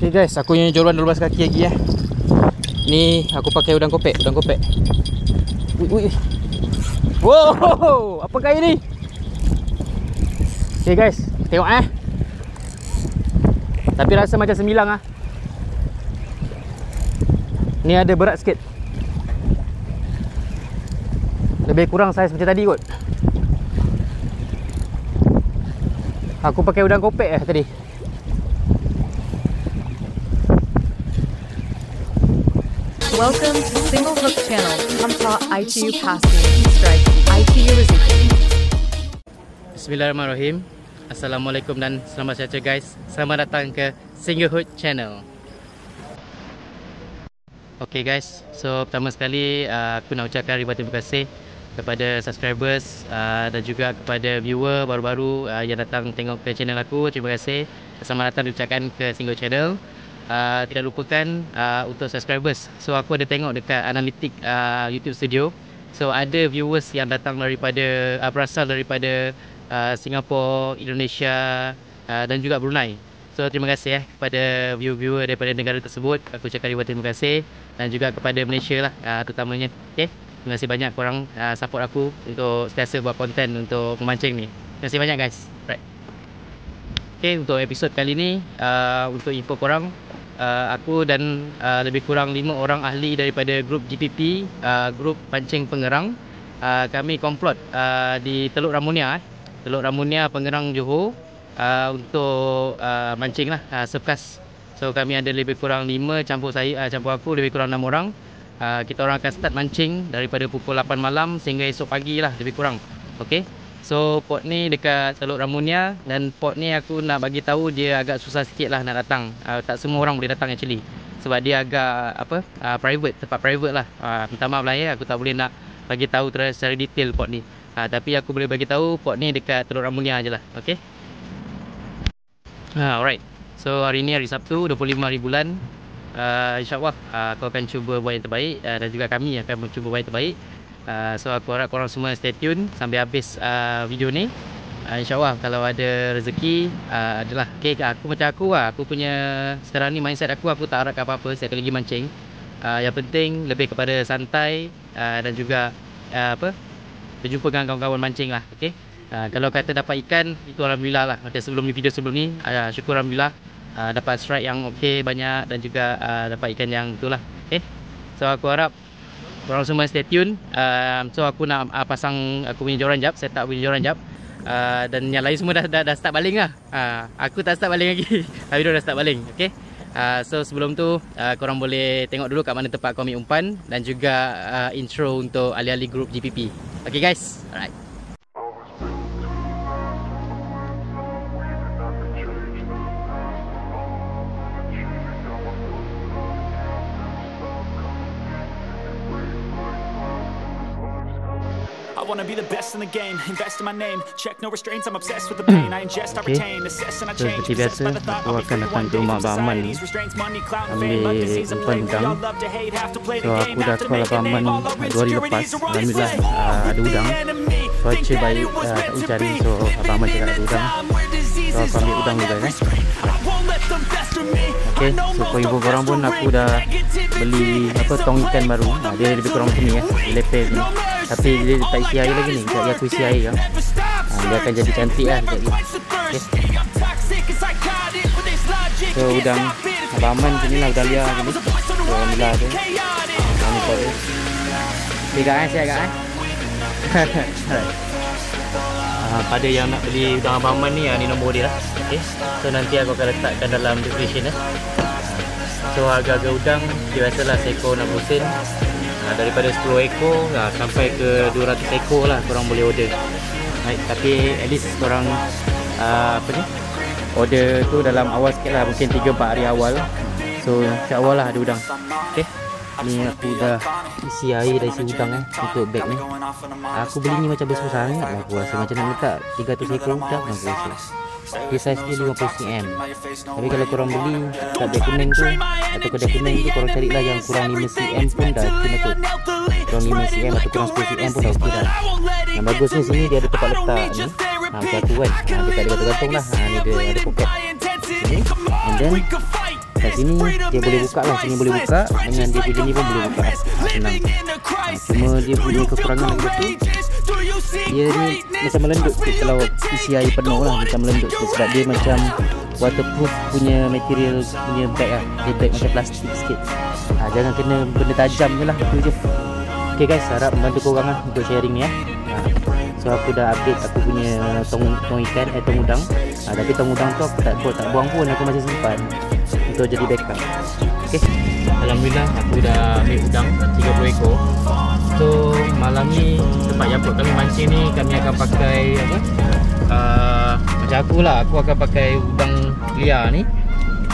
Okay guys, aku punya joran 12 kaki lagi ya. Ni aku pakai udang kopek, Ui. Wow, apa kali ni? Okay guys, tengok Tapi rasa macam sembilang Ni ada berat sikit. Lebih kurang saiz macam tadi kot. Aku pakai udang kopek tadi. Welcome to Single Hook Channel. Hampa ITU Passing Strike ITU Rezeki. Bismillahirrahmanirrahim. Assalamualaikum dan selamat sejahtera guys. Selamat datang ke Single Hook Channel. Okay guys, so pertama sekali aku nak ucapkan ribuan terima kasih kepada subscribers dan juga kepada viewer baru-baru yang datang tengok ke channel aku. Terima kasih. Selamat datang diucapkan ke Single Channel. Tidak lupakan untuk subscribers. So aku ada tengok dekat analitik YouTube Studio. So ada viewers yang datang daripada berasal daripada Singapura, Indonesia dan juga Brunei. So terima kasih kepada viewer daripada negara tersebut. Aku ucapkan ribuan terima kasih. Dan juga kepada Malaysia lah terutamanya. Okay? Terima kasih banyak korang support aku untuk sentiasa buat konten untuk memancing ni. Terima kasih banyak guys. Right. Okay, untuk episod kali ni untuk info korang, aku dan lebih kurang 5 orang ahli daripada grup GPP, grup pancing pengerang, kami komplot di Teluk Ramunia, Teluk Ramunia Pengerang Johor, untuk mancing lah, surfcast. So kami ada lebih kurang 5 campur aku lebih kurang 6 orang. Kita orang akan start mancing daripada pukul 8 malam sehingga esok pagi lah lebih kurang. Okay, so port ni dekat Teluk Ramunia, dan port ni aku nak bagi tahu dia agak susah sikit lah nak datang. Tak semua orang boleh datang actually, sebab dia agak private, tempat private lah. Minta maaf lah aku tak boleh nak bagi tahu secara detail port ni. Tapi aku boleh bagi tahu port ni dekat Teluk Ramunia je lah. Okay, alright. So hari ni hari Sabtu 25 hari bulan. InsyaAllah aku akan cuba buat yang terbaik, dan juga kami akan mencuba buat yang terbaik. So aku harap korang semua stay tune sampai habis video ni. InsyaAllah kalau ada rezeki adalah okay, aku punya sekarang ni mindset aku tak harapkan apa-apa setiap kali pergi mancing. Yang penting lebih kepada santai dan juga berjumpa dengan kawan-kawan mancing lah. Okay? Kalau kata dapat ikan, itu alhamdulillah lah. Macam video sebelum ni, syukur alhamdulillah dapat strike yang okey banyak, dan juga dapat ikan yang itulah. Okay? So aku harap korang semua stay tune. So aku nak pasang aku punya joran jap, set up punya joran jap. Dan yang lain semua dah start baling lah. Aku tak start baling lagi. Tapi dia dah start baling. Okay? So sebelum tu korang boleh tengok dulu kat mana tempat kami umpan, dan juga intro untuk ahli-ahli grup GPP. Okay guys, alright. I wanna be the best in the game, invest in my name, check no restraints, I'm obsessed with the pain, I ingest, I retain, assess and I change, seperti biasa, aku akan datang ke rumah Abang Aman ni ambil umpan udang. So aku dah call Abang Aman 2 hari lepas. Alhamdulillah ada udang, cuaca baik, tak hujan. So Abang Aman cakap ada udang, so aku ambil udang juga Okay, so for info korang pun, aku dah beli tong ikan baru. Dia lebih kurang macam ni dia lepel ni. Tapi dia tak isi air lagi ni. Sekejap lagi aku isi air dia akan jadi cantik lah sekejap lagi. Okay. So udang Abang Aman macam ni lah, udang liar macam ni. So alhamdulillah tu siap agak pada yang nak beli udang Abang Aman ni, ni nombor dia lah. Okay. So nanti aku akan letakkan dalam description So harga-harga udang biasalah seekor 60 sen. Daripada 10 ekor sampai ke 200 ekor lah korang boleh order. Tapi at least korang order tu dalam awal sikit lah, mungkin 3-4 hari awal. So insyaAllah lah ada udang. Okay, ni aku dah isi air, dah isi udang untuk bag ni. Aku beli ni macam besar sangat lah, aku rasa macam nak letak 300 ekor udang aku rasa. Dia saiz dia 50 cm. Tapi kalau korang beli kat beg kuning tu atau kedai kuning tu, korang carilah yang kurang 5 cm pun dah okey kot. Kurang 5 cm atau kurang 10 cm pun dah okey dah. Yang bagusnya sini dia ada tempat letak ni. Macam aku kan, dekat dia gantung lah. Ni dia ada poket sini. And then Kat sini dia boleh buka lah, sini boleh buka, dengan dia punya ni pun boleh buka lah. Senang. Cuma dia punya kekurangan lagi satu, dia ni macam melendut sikit kalau isi air penuh lah, macam melendut sikit sebab dia macam waterproof punya material punya bag lah. Dia bag macam plastik sikit. Jangan kena benda tajam je lah, itu je. Okay guys, harap membantu korang lah untuk sharing ni ya. So aku dah update aku punya tong ikan, tong udang. Tapi tong udang tu aku tak buang pun, aku masih simpan untuk jadi backup. Okay, alhamdulillah aku dah ambil udang 30 ekor. So malam ni tempat yang kami mancing ni, kami akan pakai apa? Macam aku akan pakai udang liar ni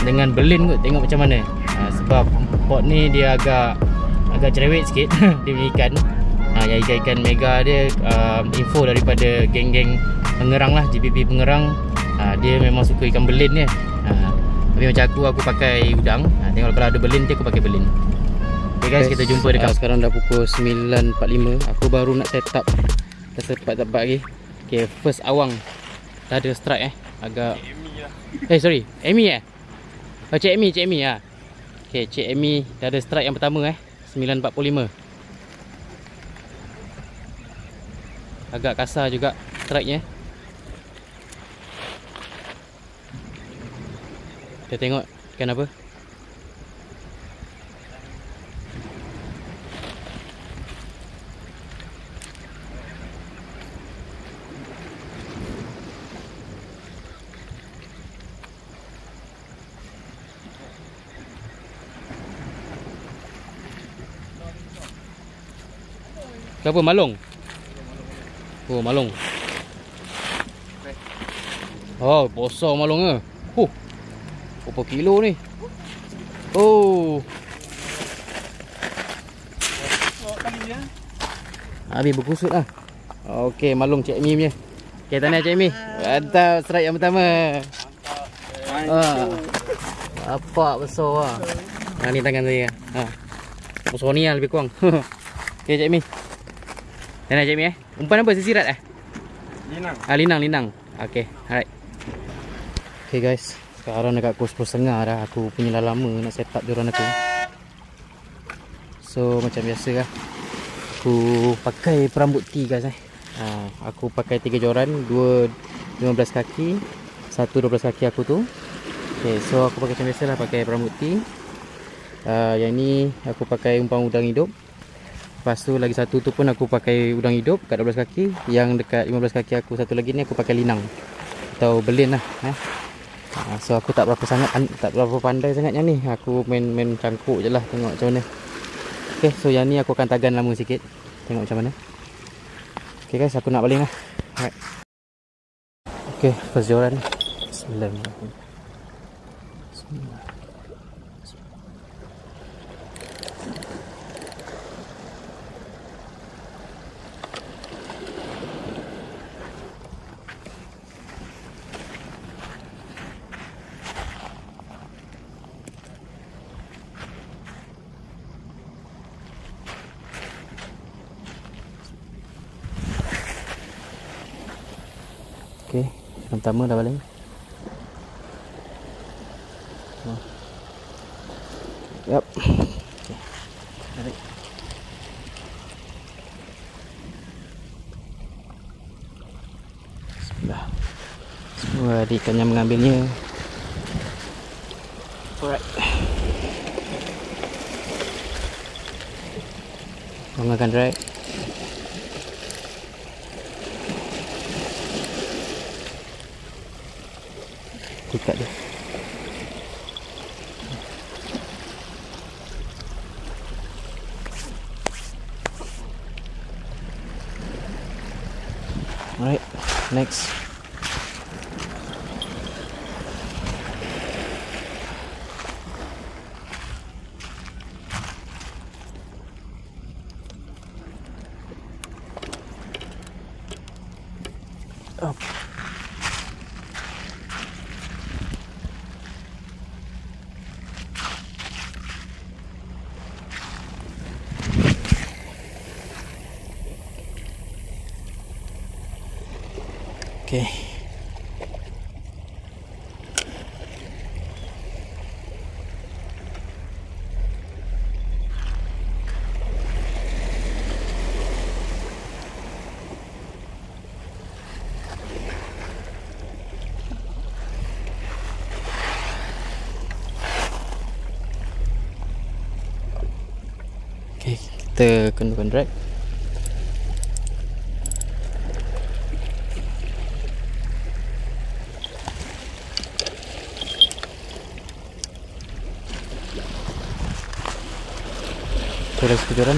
dengan belin kot, tengok macam mana. Sebab pot ni dia agak cerewet sikit dia punya ikan. Yang ikan mega dia info daripada geng-geng pengerang lah, GPP pengerang. Dia memang suka ikan belin dia. Tapi macam aku pakai udang. Tengok kalau ada belin dia, aku pakai belin. Okay guys, kita jumpa dekat sekarang dah pukul 9.45. Aku baru nak set up, dah sempat lagi. Okay, first awang dah ada strike agak sorry, Amy oh Cik Amy lah. Okay, Cik Amy dah ada strike yang pertama 9.45. Agak kasar juga strike-nya. Kita tengok ikan apa. Apa malung? Oh, malung. Oh, besar malung ke? Berapa kilo ni? Oh. Habis berkusut lah. Okey, malung Cik Mi punya. Okey, tahniah Cik Mi. Mantap, strike yang pertama. Apa besar lah. Ni tangan saya. Besar ni lah lebih kurang. Okey Cik Mi. Tahniah Cik Mi Umpan apa? Sisirat Linang. Linang. Okey, alright. Okay guys, sekarang dekat pukul 10.30 dah. Aku punya dah lama nak set up joran aku. So macam biasa lah, aku pakai perambut T guys aku pakai 3 joran, 2 15 kaki, 1 12 kaki aku tu. Okay, so aku pakai macam biasa lah, pakai perambut T. Yang ni aku pakai umpan udang hidup. Lepas tu lagi satu tu pun aku pakai udang hidup kat 12 kaki. Yang dekat 15 kaki aku satu lagi ni aku pakai linang atau belin lah. So aku tak berapa pandai sangat yang ni. Aku main cangkuk je lah, tengok macam mana. Okay, so yang ni aku akan tagan lama sikit, tengok macam mana. Okay guys, aku nak baling lah. Alright. Okay, first joran. Bismillahirrahmanirrahim. Okay, yang pertama dah baling. Yap. Okay. Tarik. Bismillah. Semua adik ikan yang mengambilnya. Alright. Menggunakan drag. Ikat dia. Alright, next. Up. Okay. kita kenakan drag. Terus kejuran.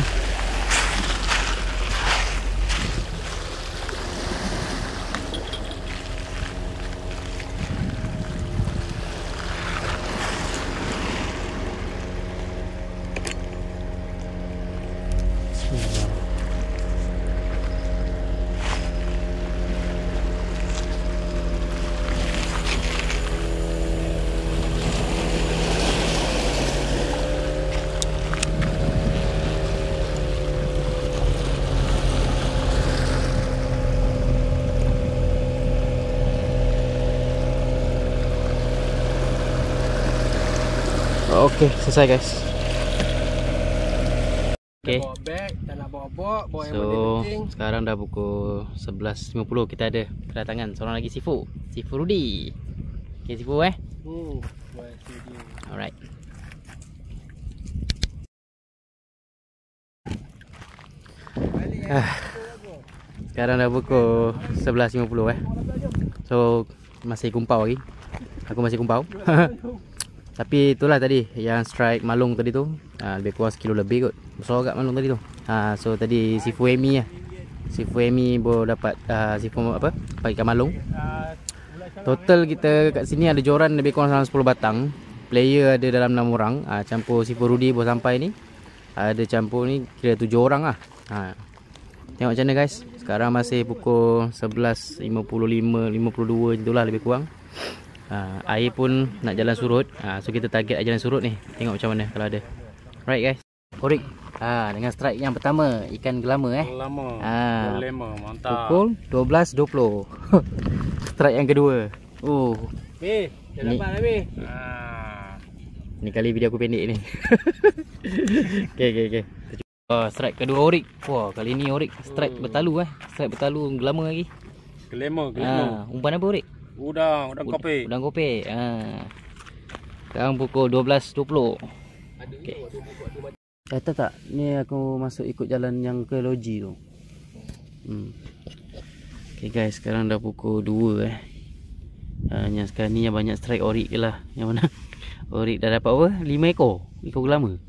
Okey, selesai guys. Okey. Bawa beg, tak nak bawa yang So, penting. sekarang dah pukul 11.50. Kita ada kedatangan seorang lagi Sifu. Sifu Rudy. Okey Sifu Buat studio. Alright. Sekarang dah pukul 11.50 So, masih kumpau lagi. Aku masih kumpau. Tapi itulah tadi yang strike malung tadi tu, lebih kurang sekilo lebih kot. Besar agak malung tadi tu. So tadi Sifu Amy lah. Sifu Amy baru dapat Sifu apa? Dapat ikan malung. Total kita kat sini ada joran lebih kurang dalam 10 batang. Player ada dalam 6 orang. Campur Sifu Rudy baru sampai ni. Ada campur ni kira 7 orang lah. Tengok macam mana guys. Sekarang masih pukul 11.55, 52 je tu lah lebih kurang. Air pun nak jalan surut. So kita target jalan surut ni. Tengok macam mana kalau ada. Right guys. Orik. Dengan strike yang pertama ikan gelama Gelama, mantap. Pukul 12.20. Strike yang kedua. Mi, dah Ni. dapat dah Mi. Ni kali video aku pendek ni. Okey. Strike kedua Orik. Wah, kali ni Orik strike bertalu Strike bertalu gelama lagi. Gelama. Umpan apa Orik? Udang kopi. Udang kopi. Sekarang pukul 12.20. Okey. Tahu tak? Ni aku masuk ikut jalan yang ke loji tu. Okey guys, sekarang dah pukul 2 Yang sekarang ni yang banyak strike Orik je lah. Yang mana? Orik dah dapat apa? 5 ekor. Ekor gelama.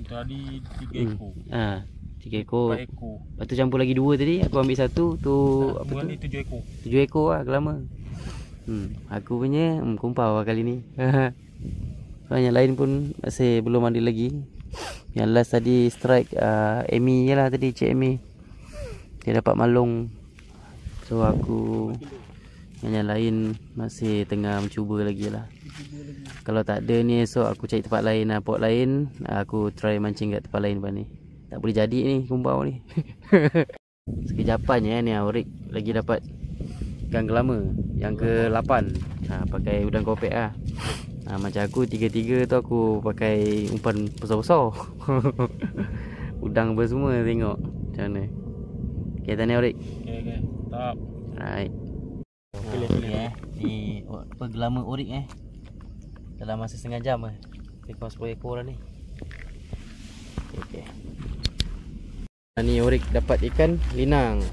Tadi 3 ekor. 3 ekor. 4 ekor. Lepas tu campur lagi 2 tadi. Aku ambil 1 tu apa tu? Ni 7 ekor. 7 ekor lah gelama. Aku punya kumpau lah kali ni. So, yang lain pun masih belum ada lagi. Yang last tadi strike Amy je lah tadi, Cik Amy. Dia dapat malung. So aku yang lain masih tengah mencuba lagi lah. Kalau tak ada ni esok aku cari tempat lain lah, pot lain. Aku try mancing kat tempat lain lepas ni. Tak boleh jadi ni kumpau ni. Sekejapan je ni Orik lagi dapat ikan gelama yang ke-8. Pakai udang kopek lah. Macam aku 3-3 tu aku pakai umpan besar-besar. Udang apa semua tengok macam mana. Okay, tahniah Orik. Okay. Top. Right. Okay, ni apa gelama Orik dalam masa setengah jam lebih kurang 10 ekor lah ni. Okay. Ni Orik dapat ikan linang.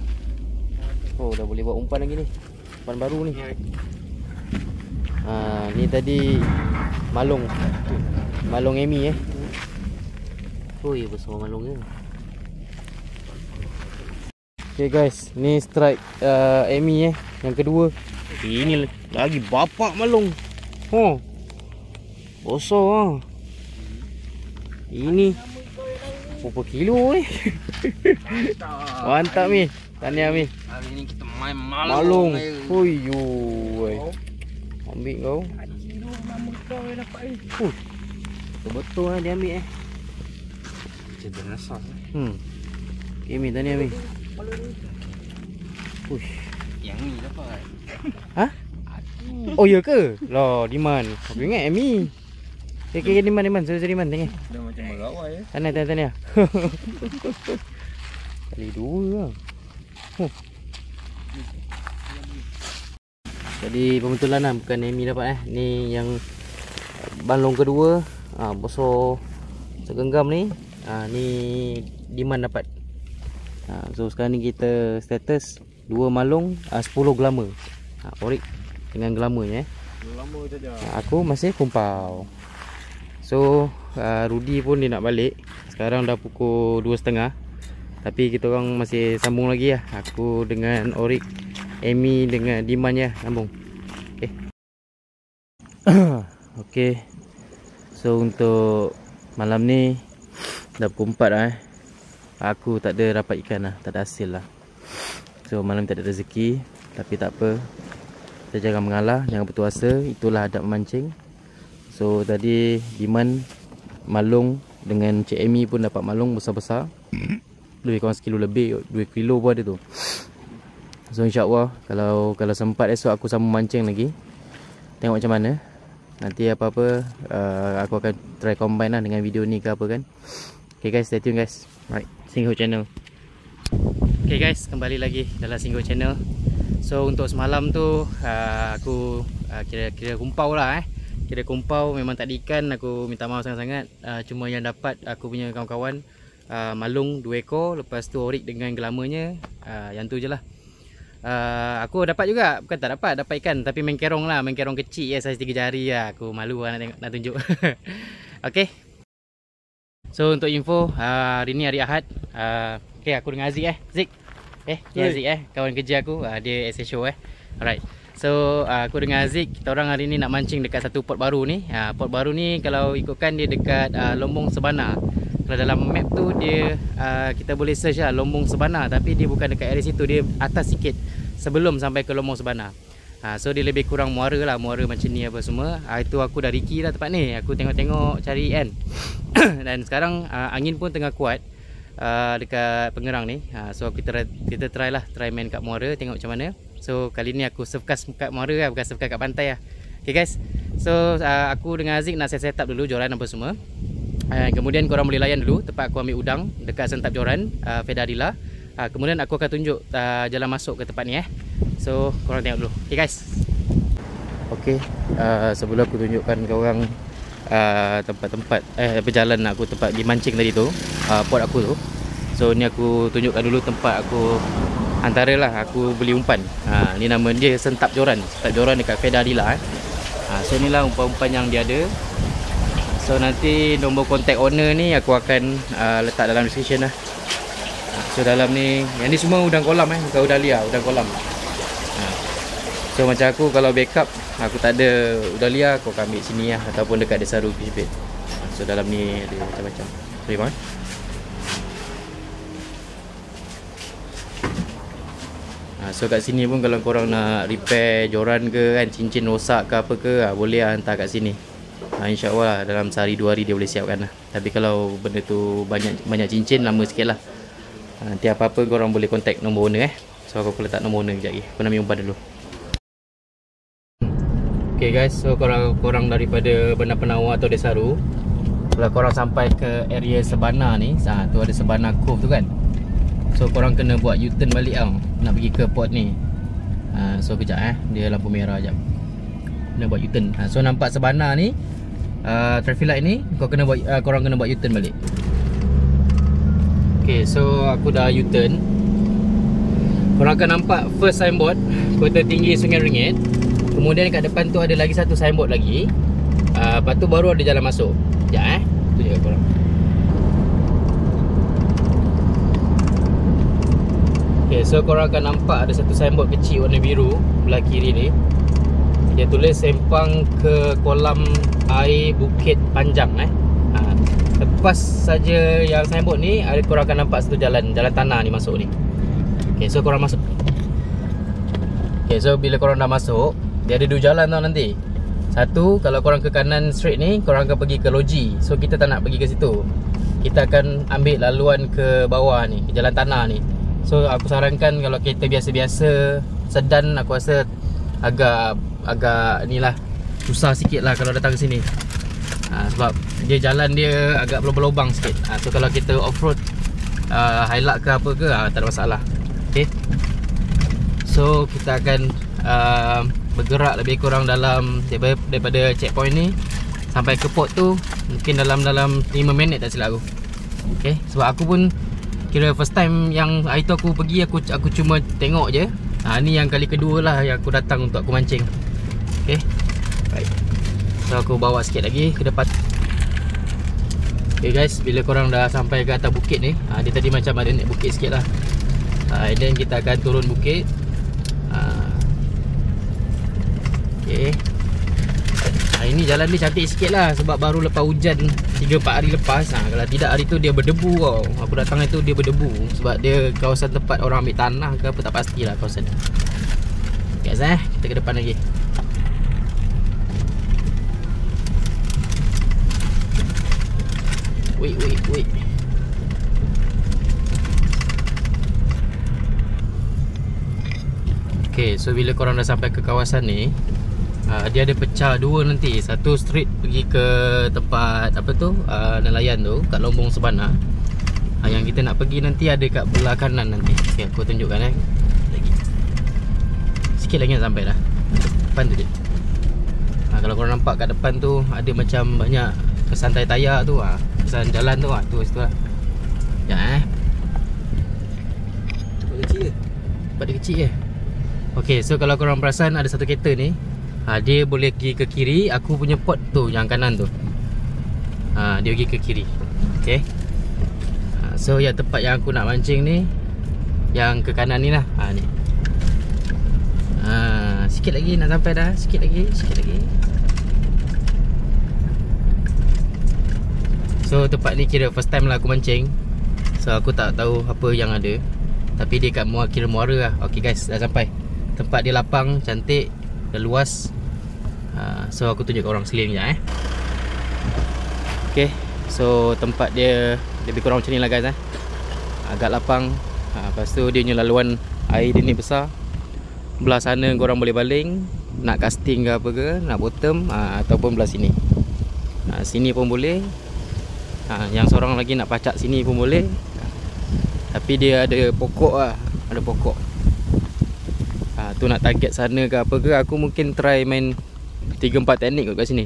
Dah boleh buat umpan lagi ni. Umpan baru ni. Ni tadi malung. Malung Amy besar malungnya. Okay guys, ni strike Amy yang kedua. Ini lagi bapak malung. Besar Ini berapa kilo Mantap Mi. Tahniah Mi. Hari ni kita main Malung. Ambil kau. Kilo nama kau yang dapat ni. Betul lah dia ambil Jadi rasa. Okay Mi, tahniah Mi. Yang ni dapat. Oh ya ke? Lah Diman. Aku ingat Amy. Okay Diman. Sorry Diman, tengok. Dah macam merawai Tahniah. Kali 2 lah. Jadi pembetulan lah, bukan Amy dapat Ni yang balong kedua. Besar segenggam ni. Ni Diman dapat. So sekarang ni kita status 2 malung 10 gelama. Orik dengan gelamanya. Lama saja. Aku masih kumpau. So Rudy pun dia nak balik. Sekarang dah pukul 2.30. Tapi kita orang masih sambung lagi lah. Aku dengan Orik, Amy dengan Diman ya, sambung. Okay. So untuk malam ni dah pukul 4 lah. Aku tak ada dapat ikan lah, tak ada hasil lah. So malam tak ada rezeki. Tapi tak apa, kita jangan mengalah, jangan putus asa. Itulah adab memancing. So tadi Diman malung dengan Cik Amy pun dapat malung besar-besar. Lebih kurang 1 kilo lebih, 2 kilo pun ada tu. So insyaAllah kalau sempat esok aku sambung mancing lagi. Tengok macam mana. Nanti apa-apa aku akan try combine lah dengan video ni ke apa kan. Okay guys, stay tune guys. Right, Singho Channel. Okay guys, kembali lagi dalam Singho Channel. So untuk semalam tu aku kira kumpau lah Kira kumpau, memang tak ada ikan. Aku minta maaf sangat-sangat. Cuma yang dapat aku punya kawan-kawan malung 2 ekor. Lepas tu orik dengan gelamanya. Yang tu je lah. Aku dapat juga, bukan tak dapat ikan. Tapi main kerong lah, main kerong kecil ya, saiz 3 jari lah. Aku malu lah nak tunjuk. Okay. So untuk info, hari ni hari Ahad. Okay, aku dengan Aziz Zik. Ni Aziz kawan kerja aku. Dia SSO Alright. So aku dengan Aziz, kita orang hari ni nak mancing dekat satu port baru ni. Port baru ni kalau ikutkan dia dekat Lombong Sebana. Kalau dalam map tu dia kita boleh search lah Lombong Sebana, tapi dia bukan dekat area situ, dia atas sikit sebelum sampai ke Lombong Sebana. So dia lebih kurang muara lah, muara macam ni apa semua. Itu aku dah riki lah tempat ni. Aku tengok-tengok cari kan. Dan sekarang angin pun tengah kuat dekat Pengerang ni. So kita try main kat muara, tengok macam mana. So kali ni aku surfcast kat muara lah, bukan surfcast kat pantai lah. Okay guys. So aku dengan Aziz nak set up dulu joran apa semua. Kemudian korang boleh layan dulu tempat aku ambil udang dekat sentap joran Fedadila. Kemudian aku akan tunjuk jalan masuk ke tempat ni So korang tengok dulu. Okay guys. Okay, sebelum aku tunjukkan korang tempat-tempat berjalan aku tempat di mancing tadi tu, port aku tu. So ni aku tunjukkan dulu tempat aku antaralah aku beli umpan. Ni nama dia sentap joran dekat Fedadila So inilah umpan-umpan yang dia ada. So nanti nombor kontak owner ni aku akan letak dalam description lah. So dalam ni, yang ni semua udang kolam bukan udang liar, udang kolam. So macam aku kalau backup aku tak ada udang liar, aku akan ambil sini lah, ataupun dekat Desaru Fish Bait. So dalam ni ada macam-macam. Sorry bang. So kat sini pun kalau korang nak repair joran ke kan, cincin rosak ke apa ke, boleh lah hantar kat sini. InsyaAllah dalam sehari 2 hari dia boleh siapkan lah. Tapi kalau benda tu banyak cincin, lama sikit lah. Nanti apa-apa korang boleh contact nombor owner So aku letak nombor owner kejap lagi. Aku nak ambil umpan dulu. Okay guys, so korang daripada Bandar Penawar atau Desaru, kalau korang sampai ke area Sebana ni, tu ada Sebana Cove tu kan. So korang kena buat U-turn balik tau, nak pergi ke port ni. So kejap dia lampu merah jap. Kena buat U-turn. So nampak Sebana ni, traffic light ni, korang kena buat U-turn balik. Okay, so aku dah U-turn. Korang akan nampak first signboard Kota Tinggi Sungai Ringit. Kemudian kat depan tu ada lagi satu signboard lagi. Lepas tu baru ada jalan masuk. Sekejap tu je korang. Okay, so korang akan nampak ada satu signboard kecil warna biru belah kiri ni. Dia tulis Sempang ke Kolam Air Bukit Panjang Lepas saja yang signboard ni, korang akan nampak satu jalan tanah ni masuk ni. Okay, so korang masuk. Okay, so bila korang dah masuk, dia ada 2 jalan tau nanti. Satu, kalau korang ke kanan straight ni, korang akan pergi ke Loji. So kita tak nak pergi ke situ. Kita akan ambil laluan ke bawah ni, ke jalan tanah ni. So aku sarankan kalau kereta biasa-biasa sedan, aku rasa agak ni lah, susah sikit lah kalau datang ke sini. Sebab dia jalan dia agak berlubang sikit. So kalau kita off-road highlight ke apa ke, tak ada masalah. Okay, so kita akan bergerak lebih kurang dalam daripada checkpoint ni sampai ke port tu mungkin dalam 5 minit tak silap aku. Okay, sebab aku pun kira first time yang hari tu aku pergi, aku cuma tengok je. Ni yang kali kedua lah yang aku datang untuk aku mancing. Okay, baik. So aku bawa sikit lagi ke depan. Okay guys, bila korang dah sampai ke atas bukit ni, dia tadi macam ada naik bukit sikit lah. And then kita akan turun bukit. Okay, ini jalan dia cantik sikit lah sebab baru lepas hujan 3-4 hari lepas. Kalau tidak hari tu dia berdebu tau. Aku datang itu dia berdebu sebab dia kawasan tempat orang ambil tanah ke apa, tak pastilah kawasan ni. Guys, kita ke depan lagi. Wait. Okay, so bila korang dah sampai ke kawasan ni, dia ada pecah dua nanti. Satu street pergi ke tempat apa tu, nelayan tu kat Lombong Sebana. Yang kita nak pergi nanti ada kat belah kanan nanti. Okay, aku tunjukkan lagi. Sikit lagi nak sampai dah. Depan tu dia. Kalau korang nampak kat depan tu ada macam banyak kesan tayar tu, kesan jalan tu, tu situ lah. Sekejap tempat dia kecil je. Okay, so kalau korang perasan ada satu kereta ni, dia boleh pergi ke kiri. Aku punya pot tu yang kanan tu, dia pergi ke kiri. Okay, so yang tempat yang aku nak mancing ni, yang ke kanan ni lah. Ni sikit lagi nak sampai dah. Sikit lagi. So tempat ni kira first time lah aku mancing. So aku tak tahu apa yang ada, tapi dia kat kira muara lah. Okay guys, dah sampai. Tempat dia lapang, cantik dan luas. So aku tunjuk korang seling je. Okay, so tempat dia lebih kurang macam ni lah guys. Agak lapang. Lepas tu dia punya laluan air dia ni besar. Belah sana korang boleh baling, nak casting ke apa ke, nak bottom, ataupun belah sini. Sini pun boleh. Yang seorang lagi nak pacak sini pun boleh. Tapi dia ada pokok lah. Ada pokok. Tu nak target sana ke apa ke, aku mungkin try main 3-4 teknik kat sini.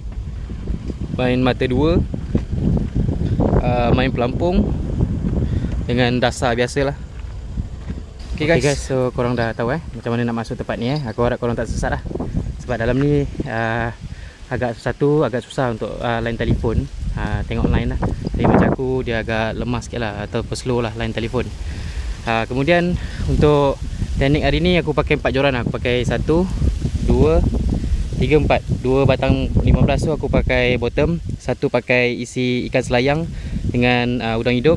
Main mata dua, main pelampung dengan dasar biasalah. Okay guys, so korang dah tahu macam mana nak masuk tempat ni. Aku harap korang tak sesat lah. Sebab dalam ni agak susah untuk line telefon. Tengok line lah. Tapi macam aku, dia agak lemah sikit lah, atau slow lah line telefon. Kemudian untuk teknik hari ni aku pakai 4 joran. Aku pakai 1, 2, 3, 4. 2 batang 15 tu aku pakai bottom. 1 pakai isi ikan selayang dengan udang hidup.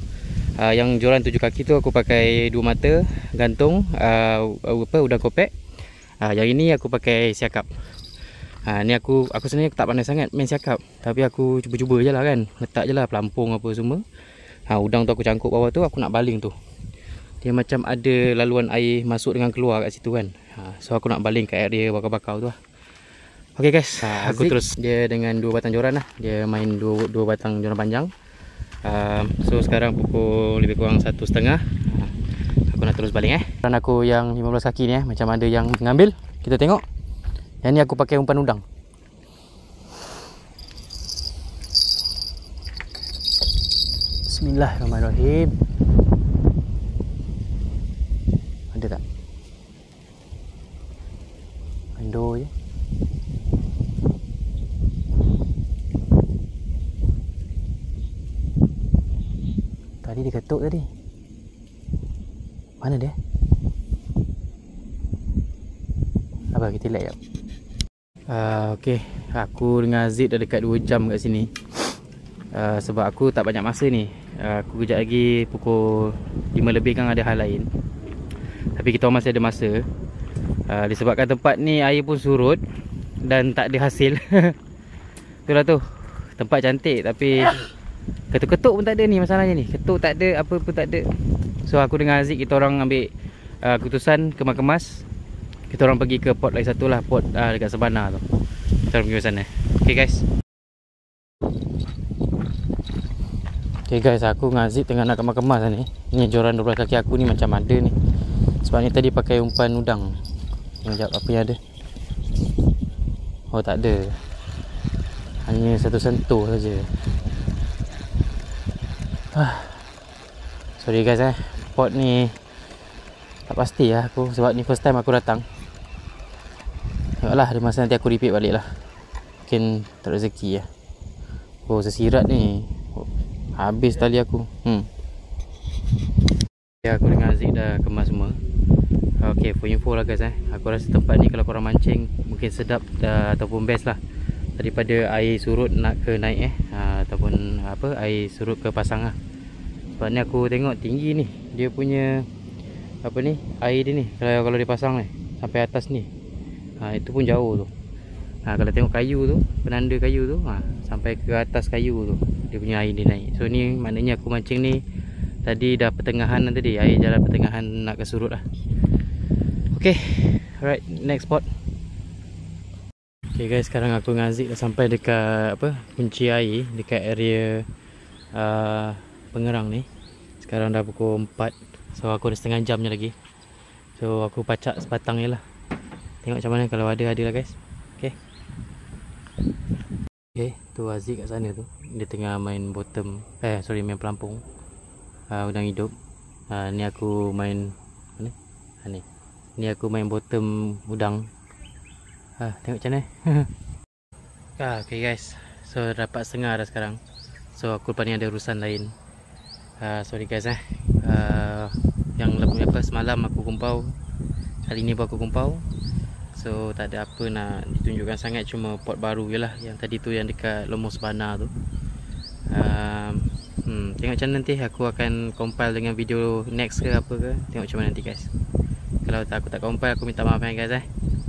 Yang joran 7 kaki tu aku pakai 2 mata gantung, udang kopek. Yang ini aku pakai siakap. Ni aku sebenarnya tak pandai sangat main siakap, tapi aku cuba-cuba je lah kan. Letak je lah pelampung apa semua. Udang tu aku cangkuk bawah tu, aku nak baling tu. Dia macam ada laluan air masuk dengan keluar kat situ kan. So aku nak baling kat area bakar-bakar tu lah. Okay guys, aku terus dia dengan 2 batang joran lah. Dia main 2 batang joran panjang. So sekarang pukul lebih kurang 1:30. Aku nak terus baling Dan aku yang 15 kaki ni macam ada yang mengambil. Kita tengok. Yang ni aku pakai umpan udang. Bismillahirrahmanirrahim. Ada tak? Ando je. Tadi dia ketuk tadi. Mana dia? Apa kita lihat jap. Okay, aku dengan Aziz dah dekat 2 jam kat sini. Sebab aku tak banyak masa ni. Aku kejap lagi pukul 5 lebih kan ada hal lain. Tapi kita masih ada masa. Disebabkan tempat ni air pun surut dan tak ada hasil. Itulah tu. Tempat cantik tapi ketuk-ketuk pun tak ada ni masalahnya ni. Ketuk tak ada, apa pun tak ada. So aku dengan Aziz kita orang ambil keputusan kemas-kemas. Kita orang pergi ke port lagi satu lah, port dekat Sebana tu. Kita orang pergi ke sana. Okay guys. Okay guys, aku dengan Aziz tengah nak kemas-kemas ni. Ni joran 12 kaki aku ni macam ada ni. Sebab ni tadi pakai umpan udang. Sekejap, apa yang ada? Oh tak ada. Hanya satu sentuh saja. Sorry guys spot ni tak pasti lah aku, sebab ni first time aku datang. Tengoklah ada masa nanti aku repeat balik lah. Mungkin tak rezeki lah. Oh sesirat ni, habis tali aku. Ya, aku dengan Aziz dah kemas semua. Okay, for info lah guys aku rasa tempat ni kalau korang mancing mungkin sedap ataupun best lah daripada air surut nak ke naik ataupun apa, air surut ke pasang lah. Sebab ni aku tengok tinggi ni dia punya apa ni, air dia ni kalau dia pasang ni sampai atas ni. Itu pun jauh tu. Kalau tengok kayu tu, penanda kayu tu sampai ke atas kayu tu dia punya air dia naik. So ni maknanya aku mancing ni tadi dah pertengahan tadi, air jalan pertengahan nak ke surut lah. Okay, alright, next spot. Okay guys, sekarang aku dengan Aziz dah sampai dekat apa, kunci air dekat area Pengerang ni. Sekarang dah pukul 4. So aku ada setengah jam je lagi. So aku pacak sepatang je lah. Tengok macam mana, kalau ada lah guys. Okay. Okay, tu Aziz kat sana tu. Dia tengah main bottom, main pelampung. Udang hidup. Ni aku main mana? Ni. Ni aku main bottom udang. Tengok macam mana. Okay guys. So dapat setengah dah sekarang. So aku lepas ni ada urusan lain. Sorry guys yang apa semalam aku kumpau, hari ni pun aku kumpau. So tak ada apa nak ditunjukkan sangat, cuma pot baru je lah. Yang tadi tu yang dekat Lombok Sebana tu. Tengok macam nanti aku akan compile dengan video next ke apa ke. Tengok macam mana nanti guys. Kalau aku tak compile, aku minta maaf guys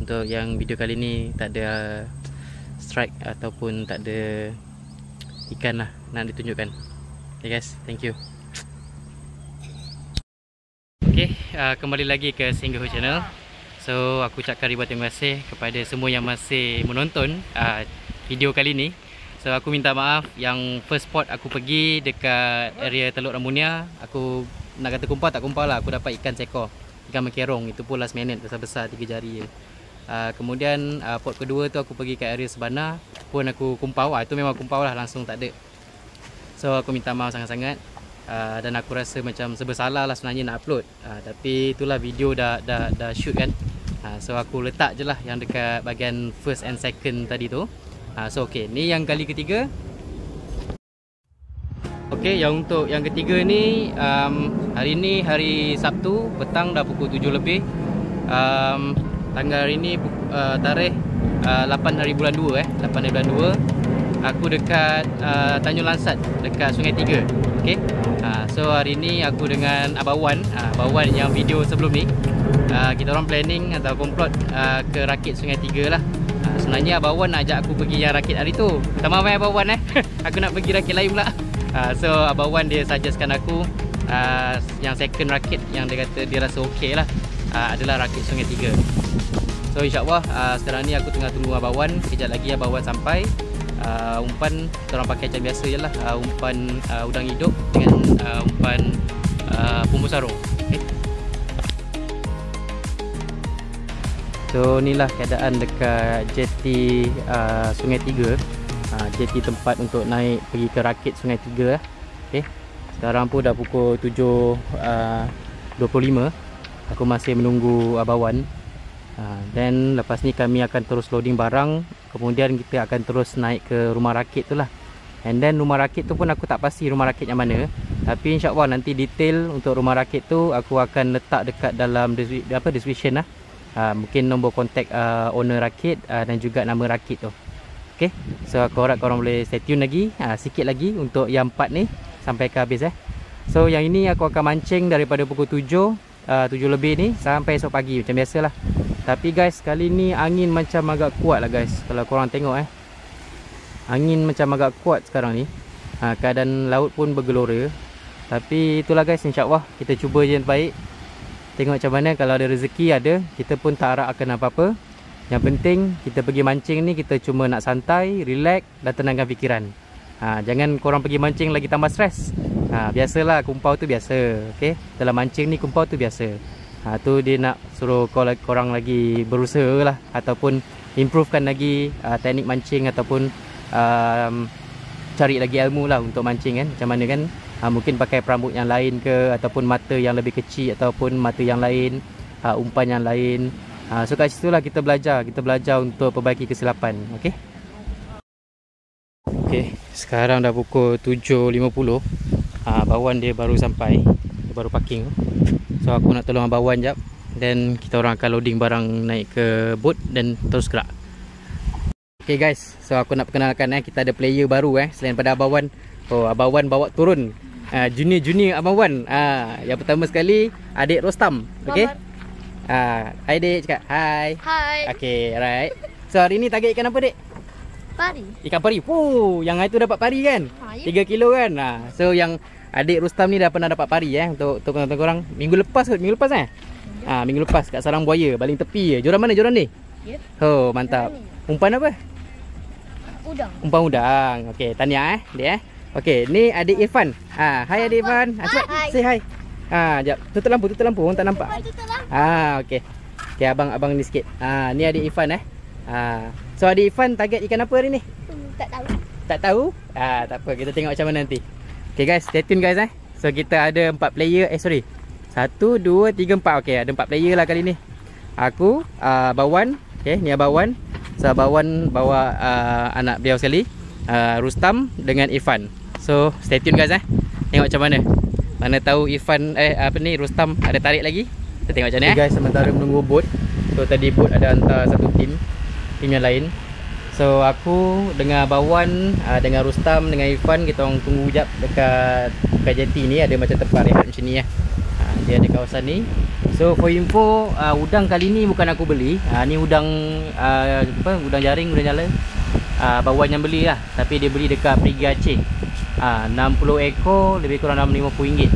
untuk yang video kali ni tak ada strike ataupun tak ada ikan lah nak ditunjukkan. Okay guys, thank you. Okay, kembali lagi ke Single Hook Channel. So aku ucapkan ribuan terima kasih kepada semua yang masih menonton video kali ni. So aku minta maaf yang first spot aku pergi dekat area Teluk Ramunia, aku nak kata kumpau tak kumpau lah, aku dapat ikan seekor, ikan mekerong. Itu pun last minute, besar-besar 3 jari je. Kemudian pot kedua tu aku pergi kat area Sebana, pun aku kumpau. Itu memang kumpau lah, langsung tak ada. So aku minta maaf sangat-sangat. Dan aku rasa macam sebersalah lah sebenarnya nak upload. Tapi itulah video dah shoot kan. So aku letak je lah yang dekat bahagian first and second tadi tu. So okay, ni yang kali ketiga. Okay, yang untuk yang ketiga ni hari ni hari Sabtu, petang dah pukul 7 lebih. Tanggal hari ni tarikh 8 hari bulan 2 8 hari bulan 2. Aku dekat Tanjung Lansat, dekat Sungai Tiga. Okay. So hari ni aku dengan Abang Wan, Abang Wan yang video sebelum ni, kita orang planning atau komplot ke rakit Sungai Tiga lah. Sebenarnya Abang Wan nak ajak aku pergi yang rakit hari tu. Minta maaf Abang Wan aku nak pergi rakit lain pula. So Abang Wan dia suggestkan aku yang second rakit yang dia kata dia rasa okey lah, adalah rakit Sungai Tiga. So insyaAllah sekarang ni aku tengah tunggu Abang Wan. Kejap lagi Abang Wan sampai. Umpan kita orang pakai macam biasa je lah, umpan udang hidup dengan umpan bumbu sarung. Okay. So inilah keadaan dekat jeti Sungai Tiga, jeti tempat untuk naik pergi ke rakit Sungai Tiga. Okay. Sekarang pun dah pukul 7.25. Aku masih menunggu Abang Wan. Dan lepas ni kami akan terus loading barang. Kemudian kita akan terus naik ke rumah rakit tu lah. And then rumah rakit tu pun aku tak pasti rumah rakit yang mana. Tapi insyaAllah nanti detail untuk rumah rakit tu aku akan letak dekat dalam description lah. Mungkin nombor kontak owner rakit dan juga nama rakit tu. Okay, so aku harap korang boleh stay tune lagi sikit lagi untuk yang part ni sampai ke habis. So yang ini aku akan mancing daripada pukul 7 lebih ni sampai esok pagi macam biasalah. Tapi guys, kali ni angin macam agak kuat lah guys. Kalau korang tengok angin macam agak kuat sekarang ni. Keadaan laut pun bergelora. Tapi itulah guys, insyaAllah kita cuba je yang terbaik. Tengok macam mana, kalau ada rezeki ada, kita pun tak harap akan apa-apa. Yang penting kita pergi mancing ni kita cuma nak santai, relax dan tenangkan fikiran. Jangan korang pergi mancing lagi tambah stres. Biasalah, kumpau tu biasa. Okay? Dalam mancing ni kumpau tu biasa. Tu dia nak suruh korang lagi berusaha lah, ataupun improvekan lagi teknik mancing, ataupun cari lagi ilmu lah untuk mancing kan. Macam mana kan Mungkin pakai perambut yang lain ke, ataupun mata yang lebih kecil, ataupun mata yang lain, umpan yang lain. So kat situ lah kita belajar untuk perbaiki kesilapan. Okey. Okey, sekarang dah pukul 7.50. Bawan dia baru sampai, dia baru parking. So aku nak tolong Bawan jap, then kita orang akan loading barang naik ke boat dan terus gerak. Okay guys, so aku nak perkenalkan kita ada player baru selain pada Abawan. Abawan bawa turun junior Abang Wan. Yang pertama sekali adik Rostam. Okay. Hai dek, cakap hai. Hai. Okay, alright. So hari ni target ikan apa dek? Pari. Ikan pari. Yang hari tu dapat pari kan? 3 kilo kan? So yang adik Rostam ni dah pernah dapat pari untuk korang. Minggu lepas Minggu lepas kat sarang buaya baling tepi. Joran mana joran ni? Ya. Oh, mantap. Umpan apa? Udang. Umpan udang. Okey, tahniah dek Okey, ni adik Irfan. Hai adik Irfan. Cepat say hi. Jap. Tutup lampu orang tak nampak. Okey. Okey, abang ni sikit. Ni adik Irfan So adik Irfan target ikan apa hari ni? Tak tahu. Tak tahu? Tak apa, kita tengok macam mana nanti. Okay guys, stay tune guys So kita ada 4 player, 1, 2, 3, 4. Okay, ada 4 player lah kali ni. Aku, Bawan. Okay, ni Bawan. So Bawan bawa anak beliau sekali, Rustam dengan Irfan. So stay tune guys tengok macam mana. Mana tahu Irfan, Rustam ada tarik lagi. Kita tengok macam mana. Okay guys, sementara menunggu boat. So tadi boat ada hantar satu tim yang lain. So aku dengan Bawan, dengan Rustam, dengan Irfan, kita orang tunggu jap dekat jeti ni. Ada macam tempat rehat macam ni dia ada kawasan ni. So for info, udang kali ni bukan aku beli. Ni udang udang jaring, udang jala. Bawan yang beli lah, tapi dia beli dekat Perigi Aceh. 60 ekor lebih kurang dalam RM50.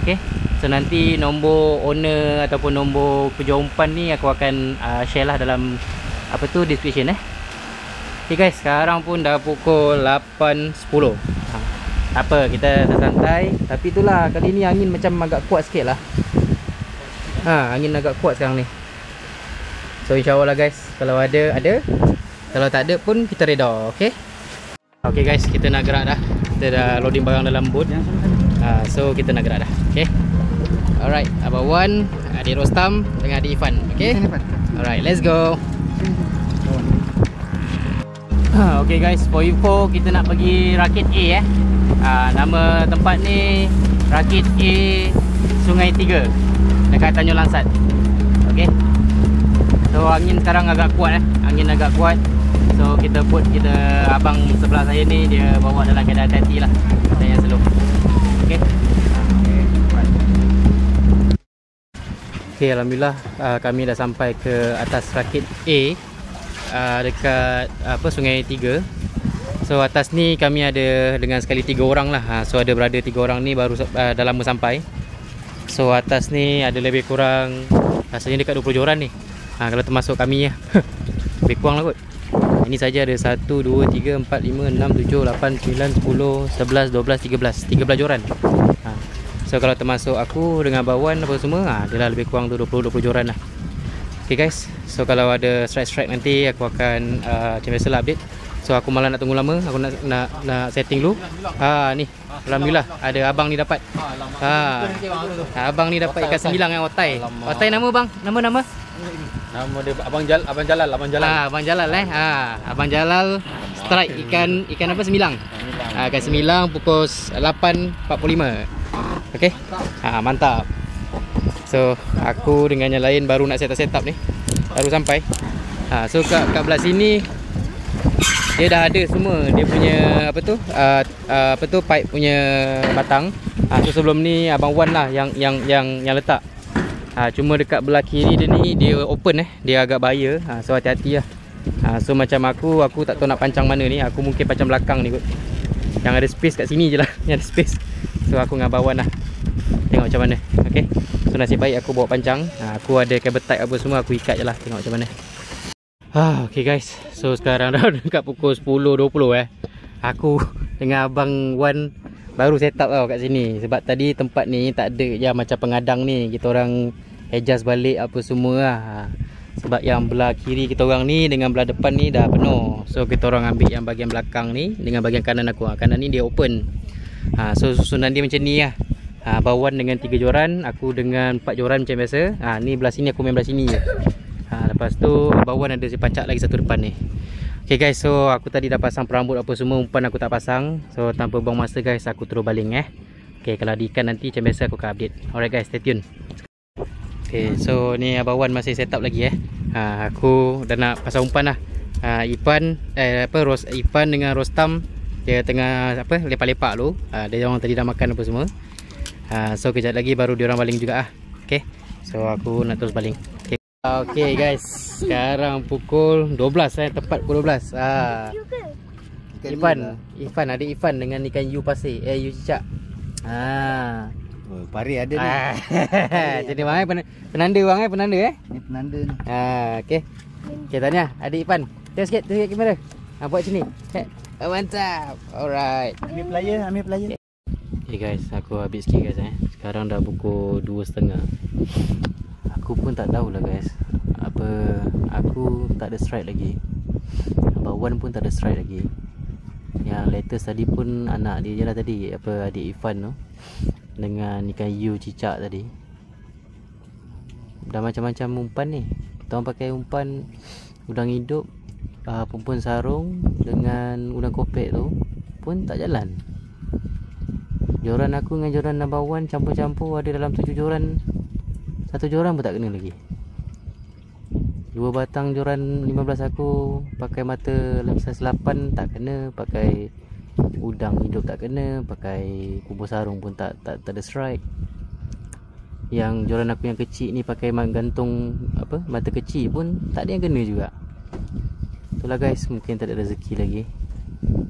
Okay. So nanti nombor owner ataupun nombor penjual umpan ni aku akan share lah dalam description Okay guys, sekarang pun dah pukul 8.10. Tak apa, kita santai. Tapi itulah, kali ni angin macam agak kuat sikit lah. Angin agak kuat sekarang ni. So insyaAllah lah guys, kalau ada. Kalau tak ada pun kita reda. Okay. Okay guys, kita nak gerak dah. Kita dah loading barang dalam boat. So kita nak gerak dah. Okay. Alright, Abang Wan, adik Rostam dengan adik Irfan. Okay. Alright, let's go. Okay guys, for info, kita nak pergi Rakit A nama tempat ni Rakit A Sungai Tiga, dekat Tanjung Langsat. Okay. So angin sekarang agak kuat Angin agak kuat. So kita abang sebelah saya ni, dia bawa dalam keadaan hati lah, dan yang slow. Okay. Okay, alhamdulillah kami dah sampai ke atas Rakit A, dekat Sungai Tiga. So atas ni kami ada dengan sekali 3 orang lah. So ada berada 3 orang ni baru dah lama sampai. So atas ni ada lebih kurang rasanya dekat 20 joran ni. Kalau termasuk kami lebih kurang lah kot. Ini saja ada 1, 2, 3, 4, 5, 6, 7, 8, 9, 10, 11, 12, 13 joran. So kalau termasuk aku dengan Bawan apa semua, dia lah lebih kurang tu 20 joran lah. Okay guys, so kalau ada strike nanti aku akan macam biasa lah update. So aku malah nak tunggu lama, aku nak setting dulu. Ni alhamdulillah ada abang ni dapat. Abang ni dapat ikan sembilang yang otai. Otai nama bang? Nama Nama dia Abang Jalal. Abang Jalal Abang Jalal strike ikan apa sembilang. Ikan sembilang pukul 8.45. Okey. Mantap. So aku dengan yang lain baru nak set up ni. Baru sampai. So kat belah sini dia dah ada semua. Dia punya pipe punya batang. So sebelum ni Abang Wan lah yang letak. Cuma dekat belah kiri dia ni dia open dia agak bahaya. So hati-hati lah. So macam aku tak tahu nak pancang mana ni. Aku mungkin pancang belakang ni kot. Yang ada space kat sini je lah. Yang ada space. So aku dengan Abang Wan lah. Tengok macam mana. Okay. So nasib baik aku bawa pancang. Aku ada cable tie apa semua, aku ikat je lah. Tengok macam mana. Okay guys, so sekarang dah dekat pukul 10.20 Aku dengan Abang Wan baru set up tau kat sini. Sebab tadi tempat ni tak ada yang macam pengadang ni. Kita orang adjust balik apa semua lah. Sebab yang belah kiri kita orang ni dengan belah depan ni dah penuh. So kita orang ambil yang bahagian belakang ni dengan bahagian kanan aku. Kanan ni dia open. So susunan dia macam ni lah. Bawan dengan 3 joran, aku dengan 4 joran macam biasa. Ni belah sini aku main belah sini je. Lepas tu bawan ada si pacak lagi satu depan ni. Okay guys, so aku tadi dah pasang perambut apa semua, umpan aku tak pasang. So tanpa buang masa guys, aku terus baling Okay, kalau ada ikan nanti macam biasa aku akan update. Alright guys, stay tune. Okay, so ni bawan masih set up lagi aku dah nak pasang umpan lah. Ipan Ipan dengan Rostam dia tengah lepak-lepak tu. Dia orang tadi dah makan apa semua. So kejap lagi baru dia orang baling juga Okay, so aku nak terus baling. Okay guys, sekarang pukul 12 tepat pukul 12. Ipan ada Ipan dengan ikan yu pasir, yu cicak. Oh, pari ada ni. Jadi bang penanda bang penanda Ni penanda ni. Okay. Okay, tanya adik Ipan. Tengok sikit kamera. Buat macam ni. Mantap. Alright. Ambil player. Okay guys, aku habis sikit guys Sekarang dah pukul 2.30. Aku pun tak tahulah guys. Aku tak ada strike lagi. Bawan pun tak ada strike lagi. Yang latest tadi pun anak dia je lah tadi, adik Ivan tu dengan ikan yu cicak tadi. Dah macam-macam umpan ni. Kita orang pakai umpan udang hidup, pumpun sarung dengan udang kopek tu pun tak jalan. Joran aku dengan joran bawan campur-campur ada dalam 7 joran. 1 joran pun tak kena lagi. 2 batang joran 15 aku pakai mata saiz 8 tak kena, pakai udang hidup tak kena, pakai kubur sarung pun tak ada strike. Yang joran aku yang kecil ni pakai gantung mata kecil pun tak ada yang kena juga. Itulah guys, mungkin tak ada rezeki lagi.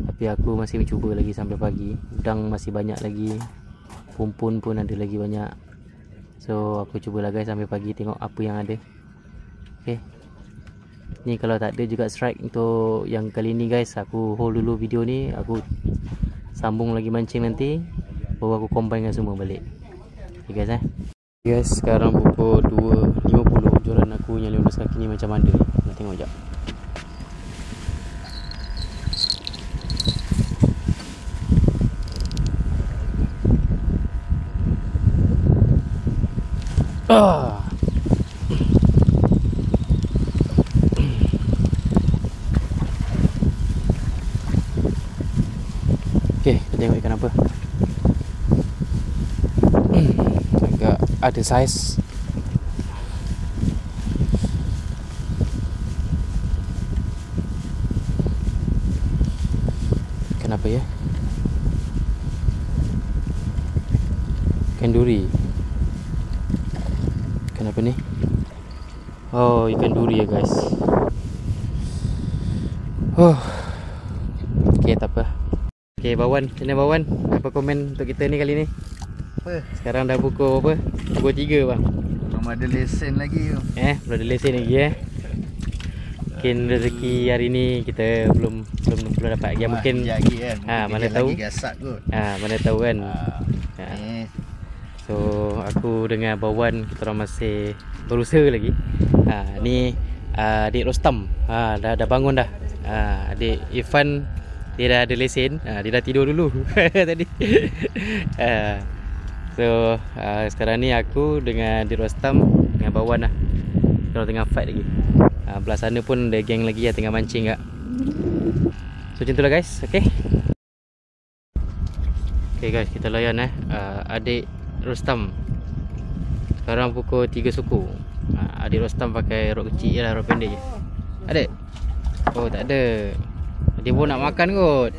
Tapi aku masih mencuba lagi sampai pagi. Udang masih banyak lagi, pumpun pun ada lagi banyak. So aku cubalah guys sampai pagi tengok apa yang ada. Okay, ni kalau tak ada juga strike untuk yang kali ni guys, aku hold dulu video ni. Aku sambung lagi mancing nanti, baru aku combine dengan semua balik. Okay guys guys, sekarang pukul 2.50. Joran aku yang 15 kaki ni macam mana, nak tengok sekejap. Okay, kita tengok ikan apa. Agak ada saiz. Ikan apa ya? Ikan duri. Ikan apa ni? Oh, ikan duri ya guys. Okay, tak apa. Okay, Bawan, macam mana Bawan? Apa komen untuk kita ni kali ni? Apa? Sekarang dah pukul apa? Pukul 3 bang. Belum ada lesen lagi tu. Belum ada lesen lagi Mungkin rezeki hari ni kita belum dapat lagi. Mungkin lagi kan. mana tahu. Lagi gasak kot. Mana tahu kan. Ni. So aku dengan Bawan kita orang masih berusaha lagi. Ni adik Rostam. Dah bangun dah. Adik Irfan dia dah ada lesen. Dia dah tidur dulu tadi. So sekarang ni aku dengan adik Rostam dengan Bawan lah. Kita tengah fight lagi. Belah sana pun ada geng lagi yang tengah mancing kak. So macam tu lah guys. Okay. Okay guys, kita layan adik Rostam. Sekarang pukul 3 suku. Adik Rostam pakai rod kecil je lah, rod pendek je. Adik? Oh tak ada. Dia pun nak makan kot.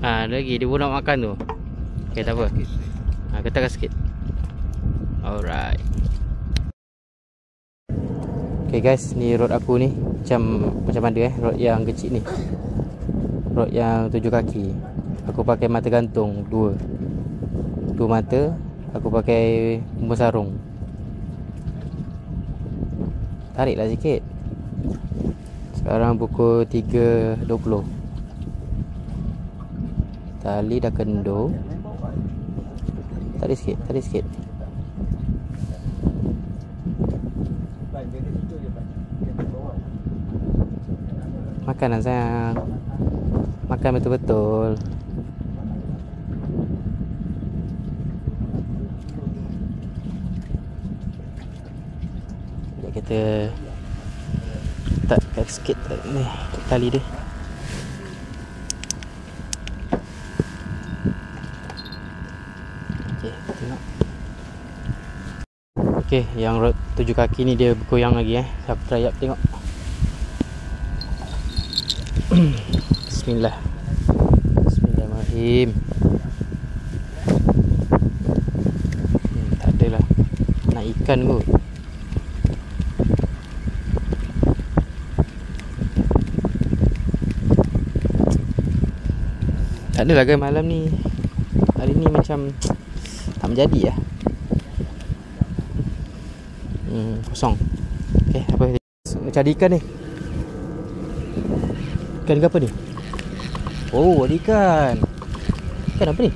Lagi dia pun nak makan tu. Okay, tak apa. Ketakkan sikit. Alright. Okay guys, ni rod aku ni macam mana rod yang kecil ni. Rod yang 7 kaki. Aku pakai mata gantung 2 mata. Aku pakai bumbung sarung. Tariklah sikit. Sekarang pukul 3.20. Tali dah kendo. Tarik sikit. Makan lah sayang. Makan betul-betul. kita letakkan sikit ni tali dia. Okey, tengok. Okey, yang rod 7 kaki ni dia bergoyang lagi Aku try up tengok. Bismillah. Bismillahirrahmanirrahim. Tak adalah nak ikan kot. Tak adalah kan malam ni. Hari ni macam tak menjadi lah. Kosong. Okay, apa nak cari ikan ni? Ikan ke apa ni? Oh, ada ikan. Ikan apa ni?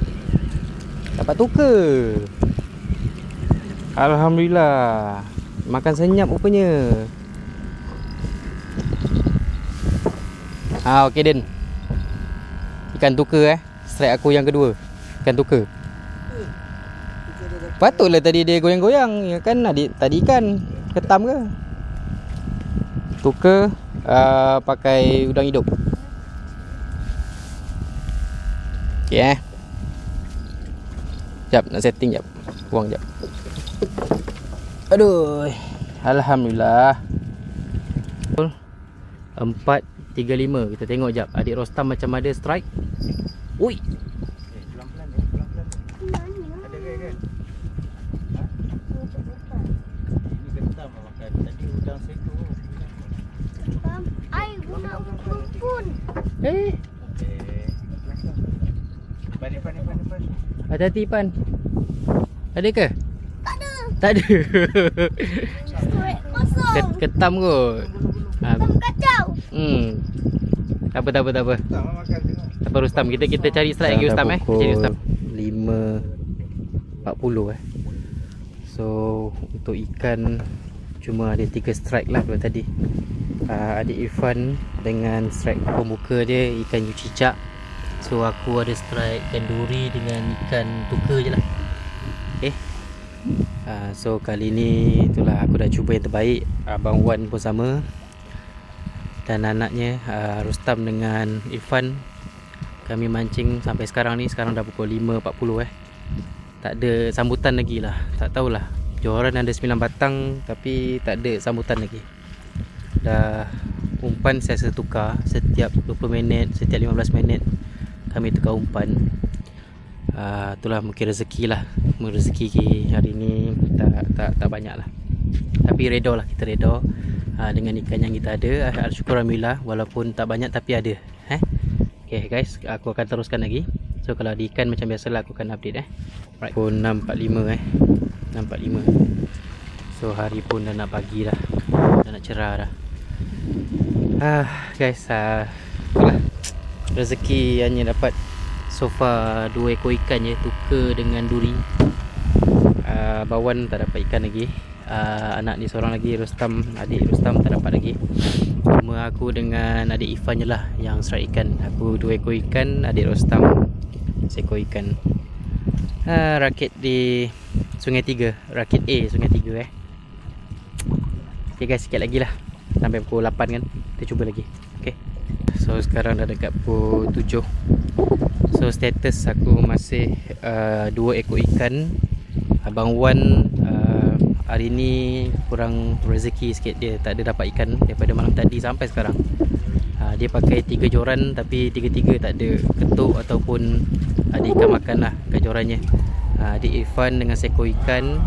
Dapat tuker. Alhamdulillah. Makan senyap rupanya. Okey Din. Ikan tuker strike aku yang kedua. Ikan tuker. Patutlah tadi dia goyang-goyang. Ya kan tadi ikan ketam ke? Tuker pakai udang hidup. Okey Jap, nak setting jap. Buang jap. Aduh. Alhamdulillah. 4.35. Kita tengok jap. Adik Rostam macam ada strike. Ui. Pelan-pelan pelan-pelan. Ada kan? Ini ketam makan. Tadi udang seko. Ai guna pun. Pan. Hati-hati Pan. Ada ke? Tak ada. Tak ada. Strike kosong. Ketam kot. Ketam kacau. Tak apa. Ketam makan tengok. Tak apa Rustam, kita cari strike lagi Rustam Cari Rustam 5.40 So untuk ikan cuma ada 3 strike lah kalau tadi. Adik Irfan dengan strike pembuka dia ikan yu cicak. So aku ada strike ikan duri dengan ikan tuker je lah. Okay. So kali ni itulah aku dah cuba yang terbaik. Abang Wan pun sama. Dan anaknya Rustam dengan Irfan. Kami mancing sampai sekarang ni. Sekarang dah pukul 5.40 Tak ada sambutan lagi lah. Tak tahulah. Joran ada 9 batang tapi tak ada sambutan lagi. Dah umpan saya tukar setiap 20 minit, setiap 15 minit kami tukar umpan. Itulah mungkin rezeki lah. Rezeki hari ni tak banyak lah. Tapi reda lah, kita reda dengan ikan yang kita ada. Syukur Alhamdulillah. Walaupun tak banyak tapi ada. Okay guys, aku akan teruskan lagi. So kalau ada ikan macam biasalah aku akan update Right. Pukul 6.45 6.45. So hari pun dah nak pagi dah. Dah nak cerah dah. Guys, itulah rezeki hanya dapat so far 2 ekor ikan je, tuker dengan duri. Bawan tak dapat ikan lagi. Anak ni seorang lagi, Rustam, adik Rustam tak dapat lagi. Cuma aku dengan adik Ifan je lah yang strike ikan. Aku 2 ekor ikan, adik Rustam seekor ikan. Rakit di Sungai Tiga, rakit A Sungai Tiga Okay guys, sikit lagi lah sampai pukul 8 kan. Kita cuba lagi. Okay. So sekarang dah dekat pukul 7. So status aku masih 2 ekor ikan. Abang Wan hari ni kurang rezeki sikit. Dia tak ada dapat ikan daripada malam tadi sampai sekarang. Dia pakai 3 joran tapi 3-3 tak ada ketuk ataupun ada ikan makan lah kat jorannya. Adik Irfan dengan seekor ikan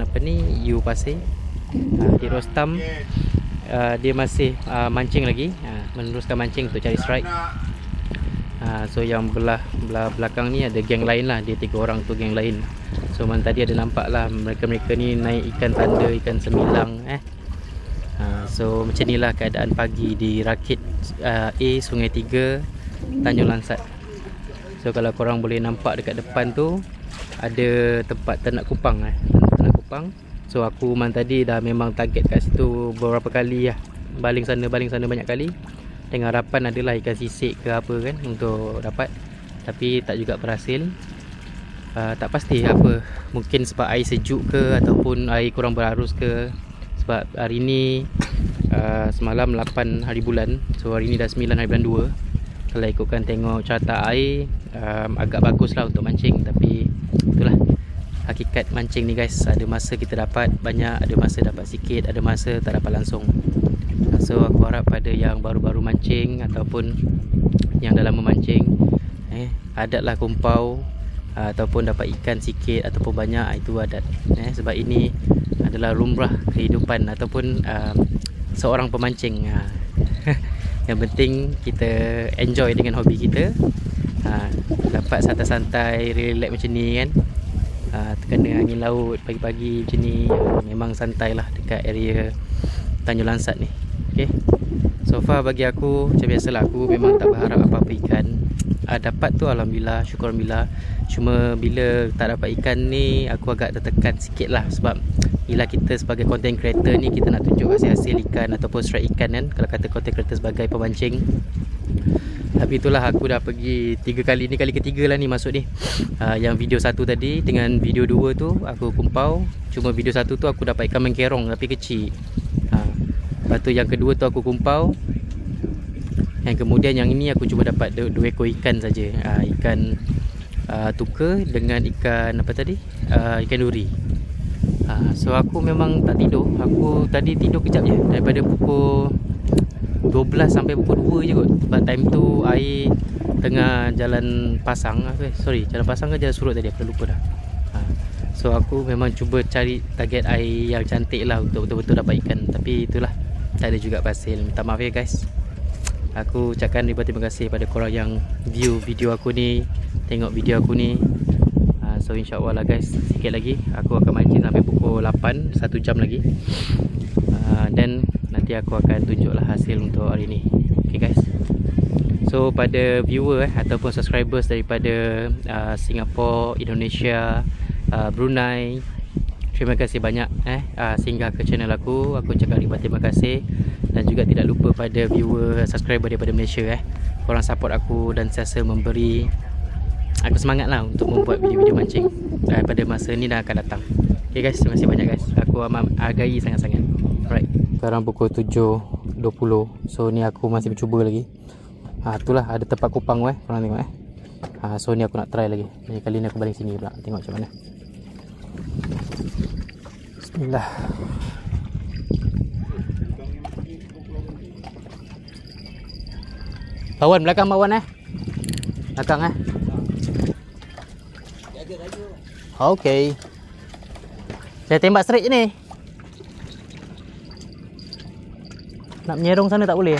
apa ni, yu pasir. Adik Rostam dia masih mancing lagi, meneruskan mancing untuk cari strike. So yang belah belakang ni ada geng lain lah. Dia 3 orang tu geng lain. So malam tadi ada nampak lah mereka ni naik ikan tanda, ikan semilang. So macam ni lah keadaan pagi di rakit A Sungai Tiga, Tanjung Lansat. So kalau korang boleh nampak dekat depan tu ada tempat ternak kupang. Ternak kupang. So aku malam tadi dah memang target kat situ beberapa kali lah. Baling sana banyak kali. Dengan harapan adalah ikan sisik ke apa kan untuk dapat. Tapi tak juga berhasil. Tak pasti apa. Mungkin sebab air sejuk ke ataupun air kurang berarus ke. sebab hari ni semalam 8 hari bulan. So hari ni dah 9 hari bulan 2. Kalau ikutkan tengok carta air, agak bagus lah untuk mancing. Tapi itulah hakikat mancing ni guys. Ada masa kita dapat banyak, ada masa dapat sikit, ada masa tak dapat langsung. So aku harap pada yang baru-baru mancing ataupun yang dah lama mancing, adatlah kumpau ataupun dapat ikan sikit ataupun banyak, itu adat. Sebab ini adalah lumrah kehidupan ataupun seorang pemancing. Yang penting kita enjoy dengan hobi kita. Dapat santai-santai, relax macam ni kan. Terkena angin laut pagi-pagi macam ni, memang santai lah dekat area Tanjung Lansat ni. Okay. So far bagi aku, macam biasalah, aku memang tak berharap apa-apa ikan. Dapat tu alhamdulillah, syukur alhamdulillah. Cuma bila tak dapat ikan ni, aku agak tertekan sikit lah. Sebab bila kita sebagai content creator ni, kita nak tunjuk hasil-hasil ikan ataupun strike ikan kan, kalau kata content creator sebagai pemancing. Tapi itulah, aku dah pergi 3 kali, ni kali ketiga lah ni masuk ni. Yang video 1 tadi dengan video 2 tu aku kumpau. Cuma video 1 tu aku dapat ikan mengkerong tapi kecil. Lepas tu yang kedua tu aku kumpau. Yang kemudian yang ini aku cuma dapat 2 ekor ikan saja. Ikan tuka dengan ikan apa tadi? Ikan duri. So aku memang tak tidur. Aku tadi tidur kejap je, daripada pukul 12 sampai pukul 2 je kot. Sebab time tu air tengah jalan pasang. Jalan pasang ke jalan surut tadi, aku lupa dah. So aku memang cuba cari target air yang cantik lah untuk betul-betul dapat ikan. Tapi itulah, tak ada juga pasal. Minta maaf ya guys. Aku ucapkan ribuan terima kasih pada korang yang view video aku ni, tengok video aku ni. So insyaAllah lah guys, sikit lagi aku akan mancing sampai pukul 8, 1 jam lagi. Dan nanti aku akan tunjuklah hasil untuk hari ni. Okay guys. So pada viewer ataupun subscribers daripada Singapura, Indonesia, Brunei, terima kasih banyak singgah ke channel aku. Aku ucapkan ribuan terima kasih. Dan juga tidak lupa pada viewer, subscriber daripada Malaysia, korang support aku dan sentiasa memberi aku semangat lah untuk membuat video-video mancing pada masa ni dan akan datang. Okay guys, terima kasih banyak guys. Aku amat hargai sangat-sangat. Alright, sekarang pukul 7.20. So ni aku masih mencuba lagi. Itulah ada tempat kupang korang tengok so ni aku nak try lagi. Jadi kali ni aku balik sini pula, tengok macam mana. Bismillah. Bawan belakang, bawan belakang okey. Saya tembak straight je ni. Nak menyerong sana tak boleh.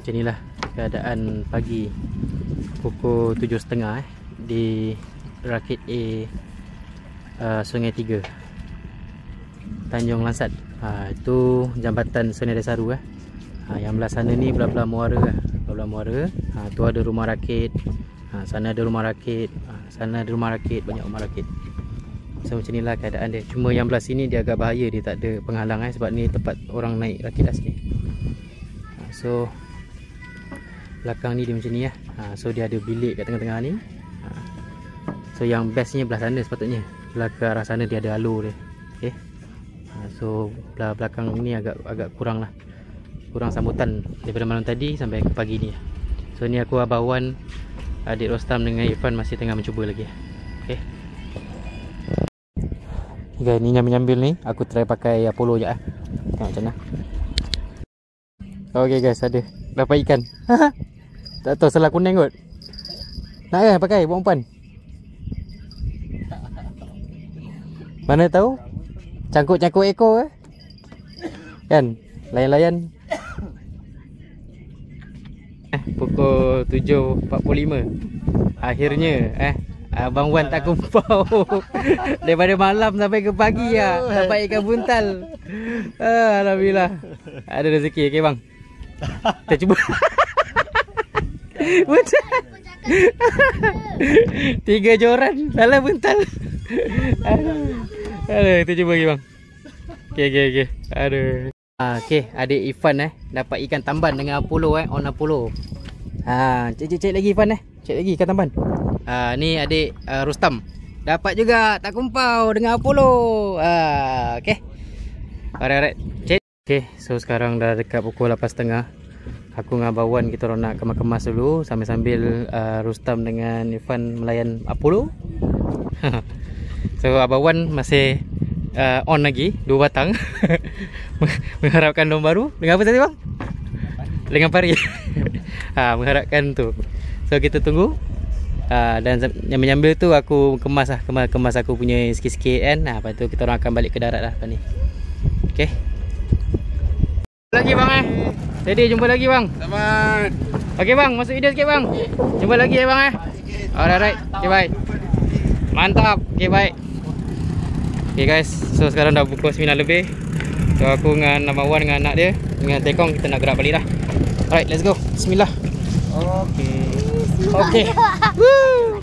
Macam inilah keadaan pagi pukul 7.30 di Rakit A Sungai 3 Tanjung Lansat. Itu jambatan Sungai Desaru yang belah sana ni belah-belah muara belah muara. Tu ada rumah rakit, sana ada rumah rakit, sana ada rumah rakit, banyak rumah rakit. So macam inilah keadaan dia. Cuma yang belah sini dia agak bahaya, dia tak ada penghalang sebab ni tempat orang naik rakit dah sini. So belakang ni dia macam ni so dia ada bilik kat tengah-tengah ni. So yang bestnya belah sana sepatutnya. Belah ke arah sana dia ada alur dia. Okay. So belah belakang ni agak kurang lah. Kurang sambutan daripada malam tadi sampai ke pagi ni. So ni aku Abah Wan, adik Rostam dengan Irfan masih tengah mencuba lagi. Okay. Okay, ni nyambil-nyambil ni aku try pakai Apollo je tengok macam mana. Okay guys, ada. Dapat ikan. Tak tahu salah kuning kot. Nak ke pakai buat umpan? Mana tahu? Cangkuk-cangkuk ekor kan? Layan-layan. Pukul 7.45. Akhirnya Abang Wan tak kumpau. Daripada malam sampai ke pagi lah dapat ikan buntal. Alhamdulillah. Ada rezeki. Okay bang, kita cuba. Buntal 3 joran dalam buntal. Aduh, kita cuba lagi bang. Okay. Aduh. Okay, adik Ifan dapat ikan tamban dengan Apollo on Apollo. Cek lagi Ifan cek lagi ikan tamban. Ni adik Rustam dapat juga tak kumpau dengan Apollo. Okay. Alright. Cek. Okay, so sekarang dah dekat pukul 8.30. Aku dengan Abang Wan kita orang nak kemas-kemas dulu sambil-sambil Rustam dengan Ifan melayan Apollo. So Abang Wan masih on lagi 2 batang. Mengharapkan dom baru. Dengan apa tadi bang? Dengan pari. Mengharapkan tu. So kita tunggu. Dan yang menyambil tu aku kemas aku punya sikit-sikit kan. Lepas tu kita orang akan balik ke darat lah lepas ni. Okay. Lagi bang Jadi jumpa lagi bang. Selamat. Okay bang, masuk video sikit bang. Jumpa lagi bang Alright. Okay bye. Mantap. Okay bye. Okay guys, so sekarang dah pukul 9 lebih. So aku dengan Abang Wan dengan anak dia dengan Tekong kita nak gerak balik dah. Alright, let's go. Bismillah. Okay. Woo.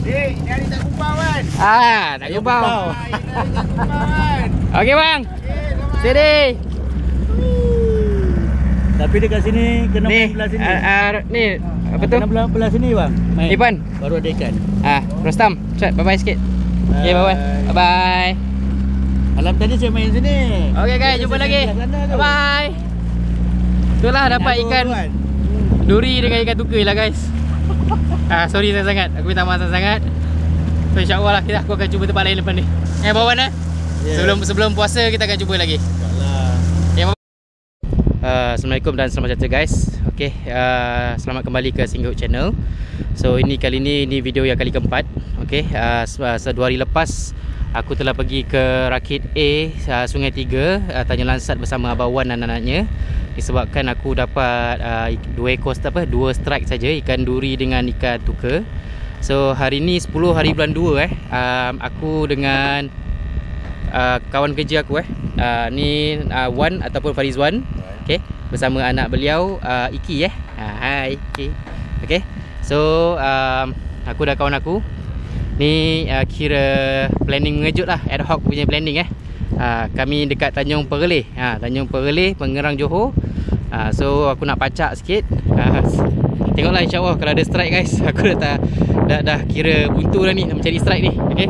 Dek, nyari tak kumpau kan? Tak kumpau. Okay bang. Sini. Tapi dekat sini kena Ni, belah sini. ni apa tu? Kena belah sini bang. Main. Ipan. Baru ada ikan. Rustam, chat bye-bye sikit. Okay, bye-bye. Bye-bye. Malam tadi saya main sini. Okay guys, jumpa lagi. Bye-bye. Itulah dapat ikan duri dengan ikan tukai lah guys. Sorry sangat-sangat. Aku minta maaf sangat. So insyaAllah lah aku akan cuba tempat lain lepas ni. Bawa mana? Sebelum puasa kita akan cuba lagi. InsyaAllah. Assalamualaikum dan selamat sejahtera guys. Okay, selamat kembali ke Singguk Channel. So kali ini video yang kali keempat. Okay, 2 hari lepas aku telah pergi ke Rakit A Sungai Tiga, Tanjung Lansat bersama Abang Wan dan anak-anaknya. Disebabkan aku dapat 2 strike saja, ikan duri dengan ikan tuka. So hari ni 10 hari bulan 2 aku dengan kawan kerja aku ni Wan ataupun Farizwan. Okay, bersama anak beliau Iki Hai Iki. Okay, so aku dan kawan aku ni kira planning mengejut lah, ad hoc punya planning kami dekat Tanjung Pereleh, Tanjung Pereleh, Pengerang, Johor. So aku nak pacak sikit. Tengoklah insyaAllah kalau ada strike guys. Aku dah kira buntu dah ni nak mencari strike ni. Okay,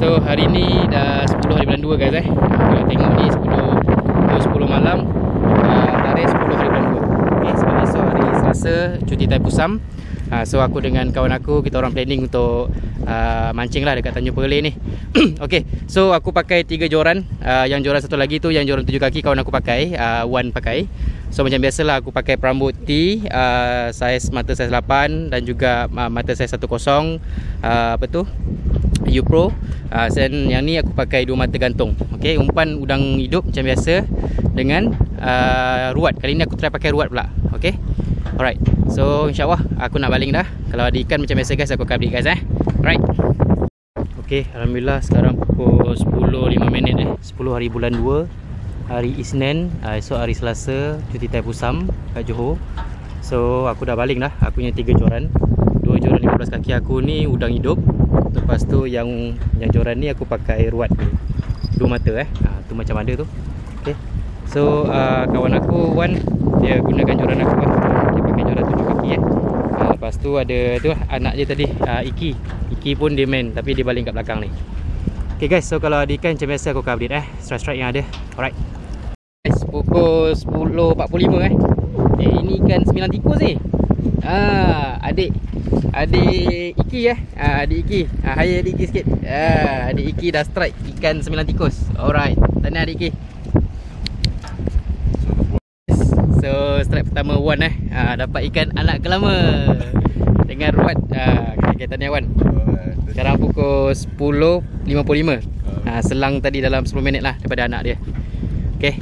so hari ni dah 10 hari bulan 2 guys Kalau tengok ni 10 malam, tarikh 10 hari bulan 2. Okay, sebab esok hari Selasa cuti Taipusam. So aku dengan kawan aku kita orang planning untuk mancing lah dekat Tanjung Pereleh ni. Okay, so aku pakai 3 joran. Yang joran satu lagi tu, yang joran 7 kaki kawan aku pakai, Wan pakai. So macam biasalah aku pakai perambut T, mata saiz 8 dan juga mata saiz 10, apa tu, U-Pro. Dan yang ni aku pakai 2 mata gantung. Okay, umpan udang hidup macam biasa dengan ruat. Kali ni aku try pakai ruat pula. Okay, alright. So insyaAllah aku nak baling dah. Kalau ada ikan macam biasa guys, aku akan update guys Alright. Okay, Alhamdulillah sekarang pukul 10.05 10 hari bulan 2, hari Isnin. Esok hari Selasa cuti Taipusam kat Johor. So aku dah baling dah. Aku punya 3 joran. 2 joran 15 kaki aku ni udang hidup. Lepas tu yang joran ni aku pakai ruat 2 mata tu macam ada tu. Okay, so kawan aku Wan, dia gunakan joran aku dia pakai joran 7 kaki Lepas tu ada tu anak dia tadi, Iki pun dia main tapi dia baling kat belakang ni. Okay guys, so kalau ada ikan macam biasa aku akan update strike yang ada. Alright guys, pukul 10.45 ini ikan 9 tikus ni. Adik Iki adik Iki. Hai adik Iki sikit. Adik Iki dah strike ikan 9 tikus. Alright, tahniah adik Iki. strike pertama Wan dapat ikan anak kelama dengan ruat. Okay, tahniah Wan. Sekarang pukul 10.55. Selang tadi dalam 10 minit lah daripada anak dia. Okay.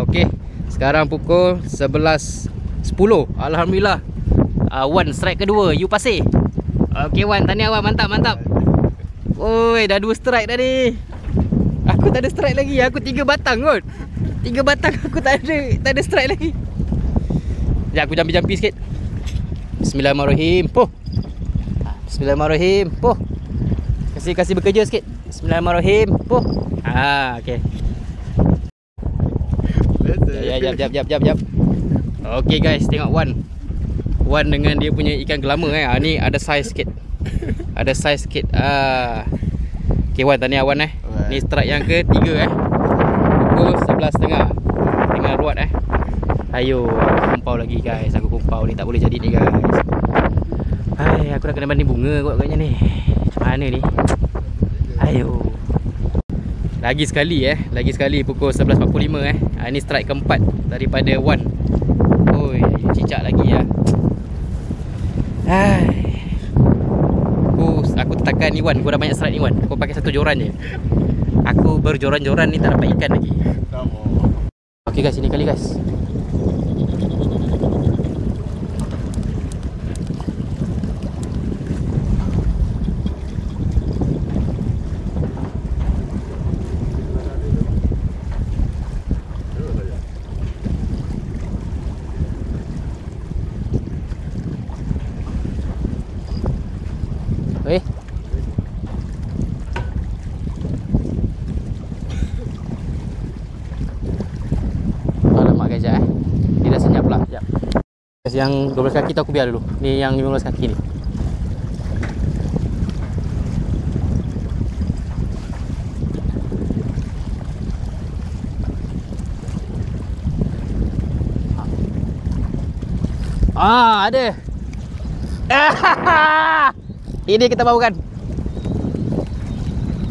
Okay. Sekarang pukul 11.10. Alhamdulillah. Wan strike kedua, you pasir. Okay Wan, tahniah Wan, mantap mantap. Oi, dah 2 strike dah ni. Aku tak ada strike lagi. Aku 3 batang kot. 3 batang aku tak ada strike lagi. Sekejap aku jampi-jampi sikit. Bismillahirrahmanirrahim. Poh. Bismillahirrahmanirrahim. Poh. Kasih bekerja sikit. Bismillahirrahmanirrahim. Poh. Okey. Jap. Okey guys, tengok Wan dengan dia punya ikan gelama ni ada saiz sikit. Ada saiz sikit. Okey Wan, tahniah Wan Ni strike yang ke-3 Pukul 11.30 dengan ruat Ayo, aku kumpau lagi guys. Aku kumpau ni tak boleh jadi ni guys. Hai, aku dah kena banding bunga kot agaknya ni. Macam mana ni? Ayo. Lagi sekali pukul 11.45 Ini strike keempat daripada Wan. Oi, cicak lagi ya. Hai. Aku tekan ni Wan. Kau dah banyak strike ni Wan. Kau pakai satu joran je. Aku berjoran-joran ni tak dapat ikan lagi. Okey guys, ini kali guys. Weh. Alamak guys, Dia dah senyap lah. Sekejap. Yang 12 kaki tu aku biar dulu. Ni yang 15 kaki ni. Ada. Ini kita bawakan.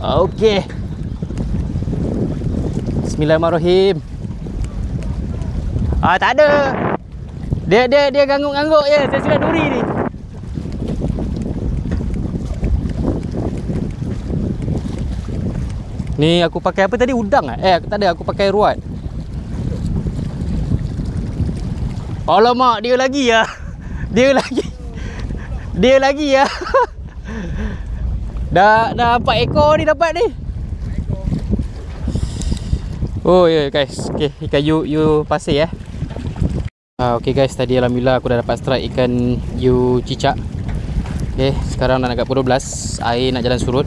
Okey. Bismillahirrahmanirrahim. Tak ada. Dia gangguk-gangguk je. Saya sudah duri ni. Ni aku pakai apa tadi? Udang tak ada, aku pakai ruat. Alamak, dia lagi ya. Dia lagi ya. Dah 4 ekor ni dapat ni. Oh ya guys. Okey, ikan you pasir okey guys, tadi alhamdulillah aku dah dapat strike ikan you cicak. Okey, sekarang dah nak kat pukul 12. Air nak jalan surut.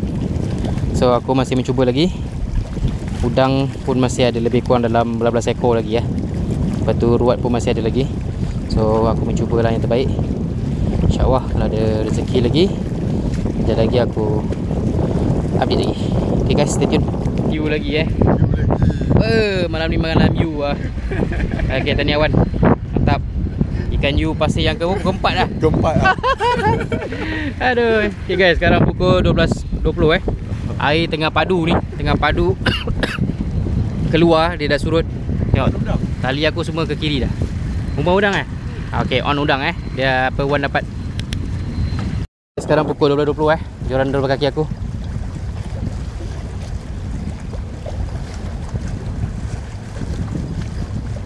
So aku masih mencuba lagi. Udang pun masih ada lebih kurang dalam belas ekor lagi Lepas tu ruat pun masih ada lagi. So aku mencubalah yang terbaik. InsyaAllah kalau ada rezeki lagi, sekejap lagi aku update lagi. Okay guys, stay tune. You lagi malam ni malam you Okay, tahniah Wan. Mantap. Ikan you pasir yang keempat dah. Keempat Aduh. Okay guys, sekarang pukul 12.20 Air tengah padu ni. Tengah padu keluar, dia dah surut. Tengok, tali aku semua ke kiri dah. Umpan udang Okay, on udang Dia apa Wan dapat. Sekarang pukul 12.20 joran 12 kaki aku.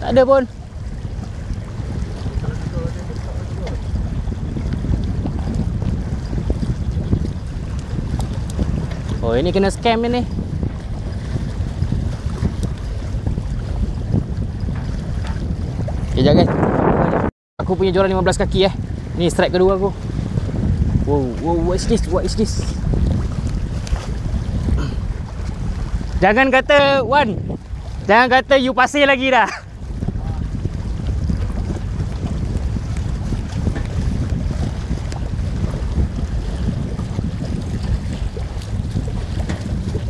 Tak ada pun. Oh, ini kena scam ni. Sekejap guys. Aku punya joran 15 kaki Ni strike kedua aku. Wow, what is this? Jangan kata Wan. Jangan kata you pasir lagi dah.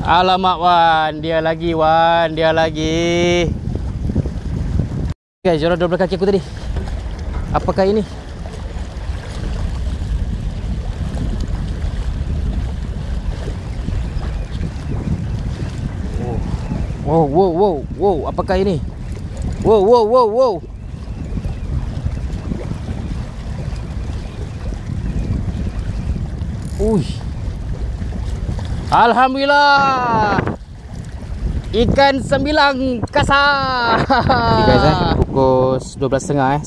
Alamak Wan, dia lagi Wan, dia lagi. Guys, joran 12 kaki aku tadi. Apakah ini? Wow, apakah ini? Wow. Ui. Alhamdulillah. Ikan sembilang kasar. Okay guys pukul 12.30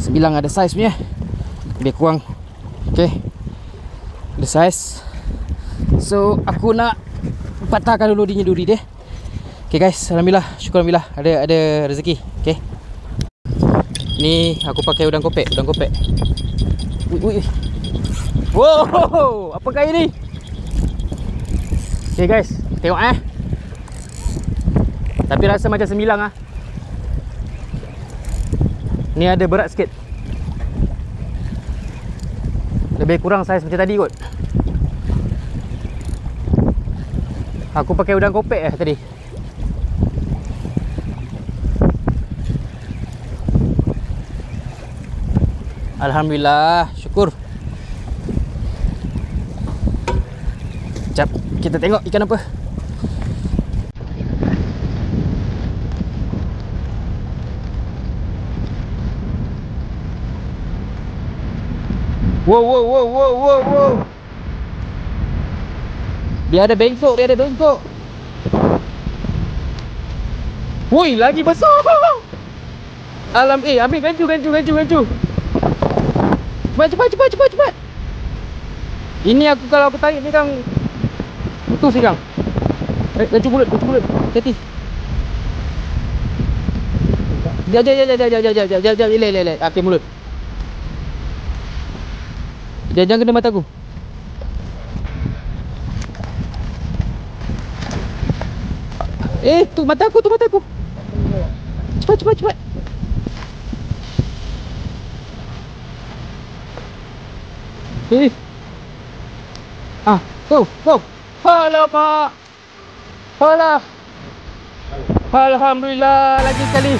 sembilang ada saiz punya. Lebih kurang. Okay. Ada saiz. So aku nak patahkan dulu duri dia. Okay guys, alhamdulillah, syukur alhamdulillah ada rezeki. Okay. Ni aku pakai udang kopek. Ui. Wow, apa kali ni? Okay guys, tengok tapi rasa macam sembilang Ni ada berat sikit. Lebih kurang saiz macam tadi kot. Aku pakai udang kopek tadi. Alhamdulillah, syukur. Sekejap, kita tengok ikan apa. Wow. Dia ada bengkok. Woi, lagi besar. Ambil gancu. Cepat. Ini kalau aku tarik ni kan putus sekarang. Gancu mulut. Hati. Dia. Okey mulut. Dia jangan kena mataku. Tu mataku. Cepat. Go. Hala pak. Hala. Alhamdulillah lagi sekali.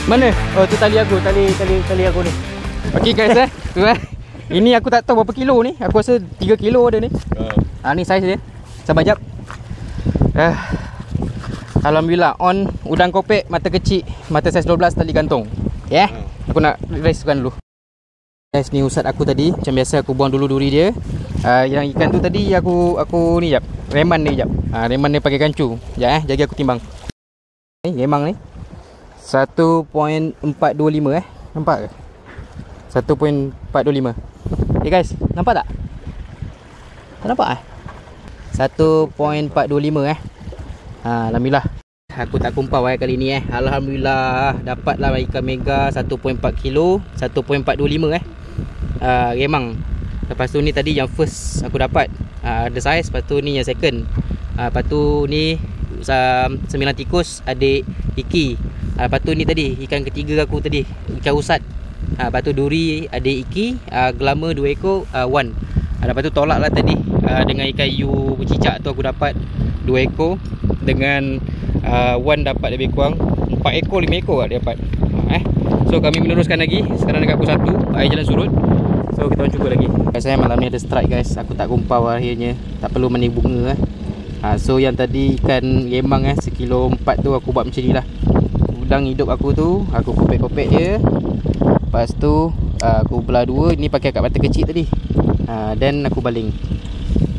Mana? Oh tu tali aku ni. Okey guys tu Ini aku tak tahu berapa kilo ni. Aku rasa 3 kilo ada ni. Ni saiz dia. Sabar jap. Alhamdulillah on udang kopek mata kecil, mata saiz 12 tali gantung. Aku nak racekan dulu. Guys, ni usat aku tadi. Macam biasa aku buang dulu duri dia. Yang ikan tu tadi aku ni jap. Reman dia pakai gancu. Jap jaga aku timbang. Remang ni 1.425 nampak ke? 1.425. Guys, nampak tak? Tak nampak 1.425 Alhamdulillah. Aku tak kumpau kali ni Alhamdulillah dapatlah ikan mega 1.4 kilo 1.425 remang. Lepas tu ni tadi yang first aku dapat ada saiz. Lepas tu ni yang second. Lepas tu ni 9 tikus adik Iki. Lepas tu ni tadi ikan ketiga aku tadi ikan usat. Lepas tu duri adik Iki, gelama 2 ekor, Wan. Lepas tu tolak lah tadi dengan ikan hiu cicak tu aku dapat 2 ekor. Dengan Wan dapat lebih kurang 4 ekor 5 ekor dia dapat. So kami meneruskan lagi. Sekarang dekat pukul 1 air jalan surut. So kita orang cuba lagi. Saya malam ni ada strike guys. Aku tak kumpau akhirnya. Tak perlu mani bunga So yang tadi ikan remang 1 kilo 4 tu aku buat macam ni lah. Udang hidup aku tu aku kopek-kopek dia. Lepas tu aku belah dua. Ni pakai kat mata kecil tadi. Then aku baling.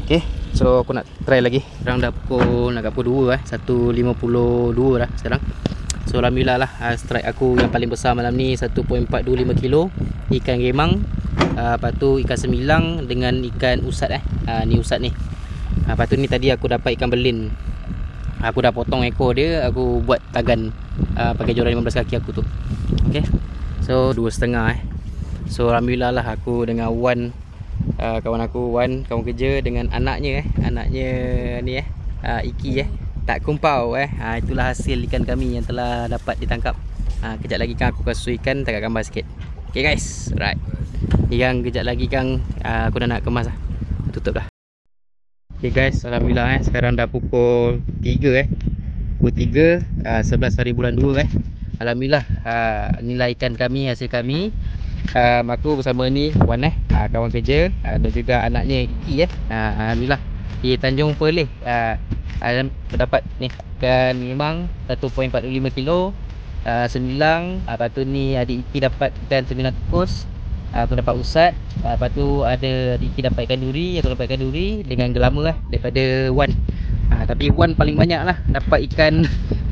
Okay, so aku nak try lagi. Sekarang dah pukul 2 1.52 dah sekarang. So alhamdulillah lah strike aku yang paling besar malam ni 1.425 kilo ikan remang. Lepas tu ikan sembilang dengan ikan usat ni usat ni. Lepas tu ni tadi aku dapat ikan belin. Aku dah potong ekor dia. Aku buat tagan pakai joran 15 kaki aku tu. Okay, so 2.5 So alhamdulillah lah aku dengan Wan, kawan aku Wan, kawan kerja dengan anaknya anaknya ni Iki tak kumpau itulah hasil ikan kami yang telah dapat ditangkap. Kejap lagi kan aku kasih ikan, tak gambar sikit. Okay guys, right. Yang kejap lagi kan aku dah nak kemas tutup dah. Okay guys, alhamdulillah sekarang dah pukul 3 pukul 3 11 hari bulan 2 alhamdulillah. Inilah ikan kami, hasil kami. Aku bersama ni Wan kawan kerja dan juga anaknya Iki alhamdulillah di Tanjung Perleh Dan dapat ni ikan memang 1.45 kilo, senilang. Lepas tu ni adik Iki dapat ikan senilang tikus. Aku dapat usat. Lepas tu ada adik Iki dapat ikan duri. Aku dapat ikan duri dengan gelama lah daripada Wan. Tapi Wan paling banyak lah dapat ikan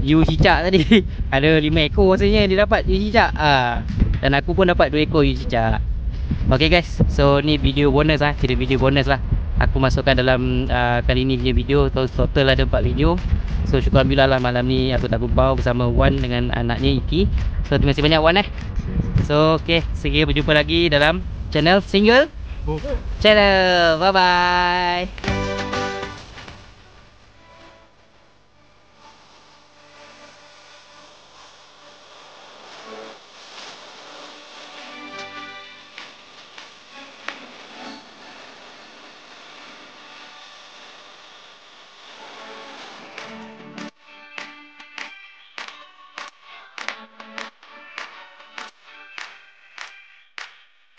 hiu cicak tadi. Ada 5 ekor rasanya dia dapat hiu cicak. Dan aku pun dapat 2 ekor hiu cicak. Okay guys, so ni video bonus lah. Kira video bonus lah aku masukkan dalam kali ni punya video. Total ada 4 video. So syukur Alhamdulillah lah malam ni aku tak gumpau bersama Wan dengan anaknya Iki. So terima kasih banyak Wan So okay, sekiranya berjumpa lagi dalam channel Single Channel. Bye bye.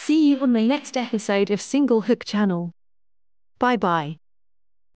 See you on the next episode of Single Hook Channel. Bye bye.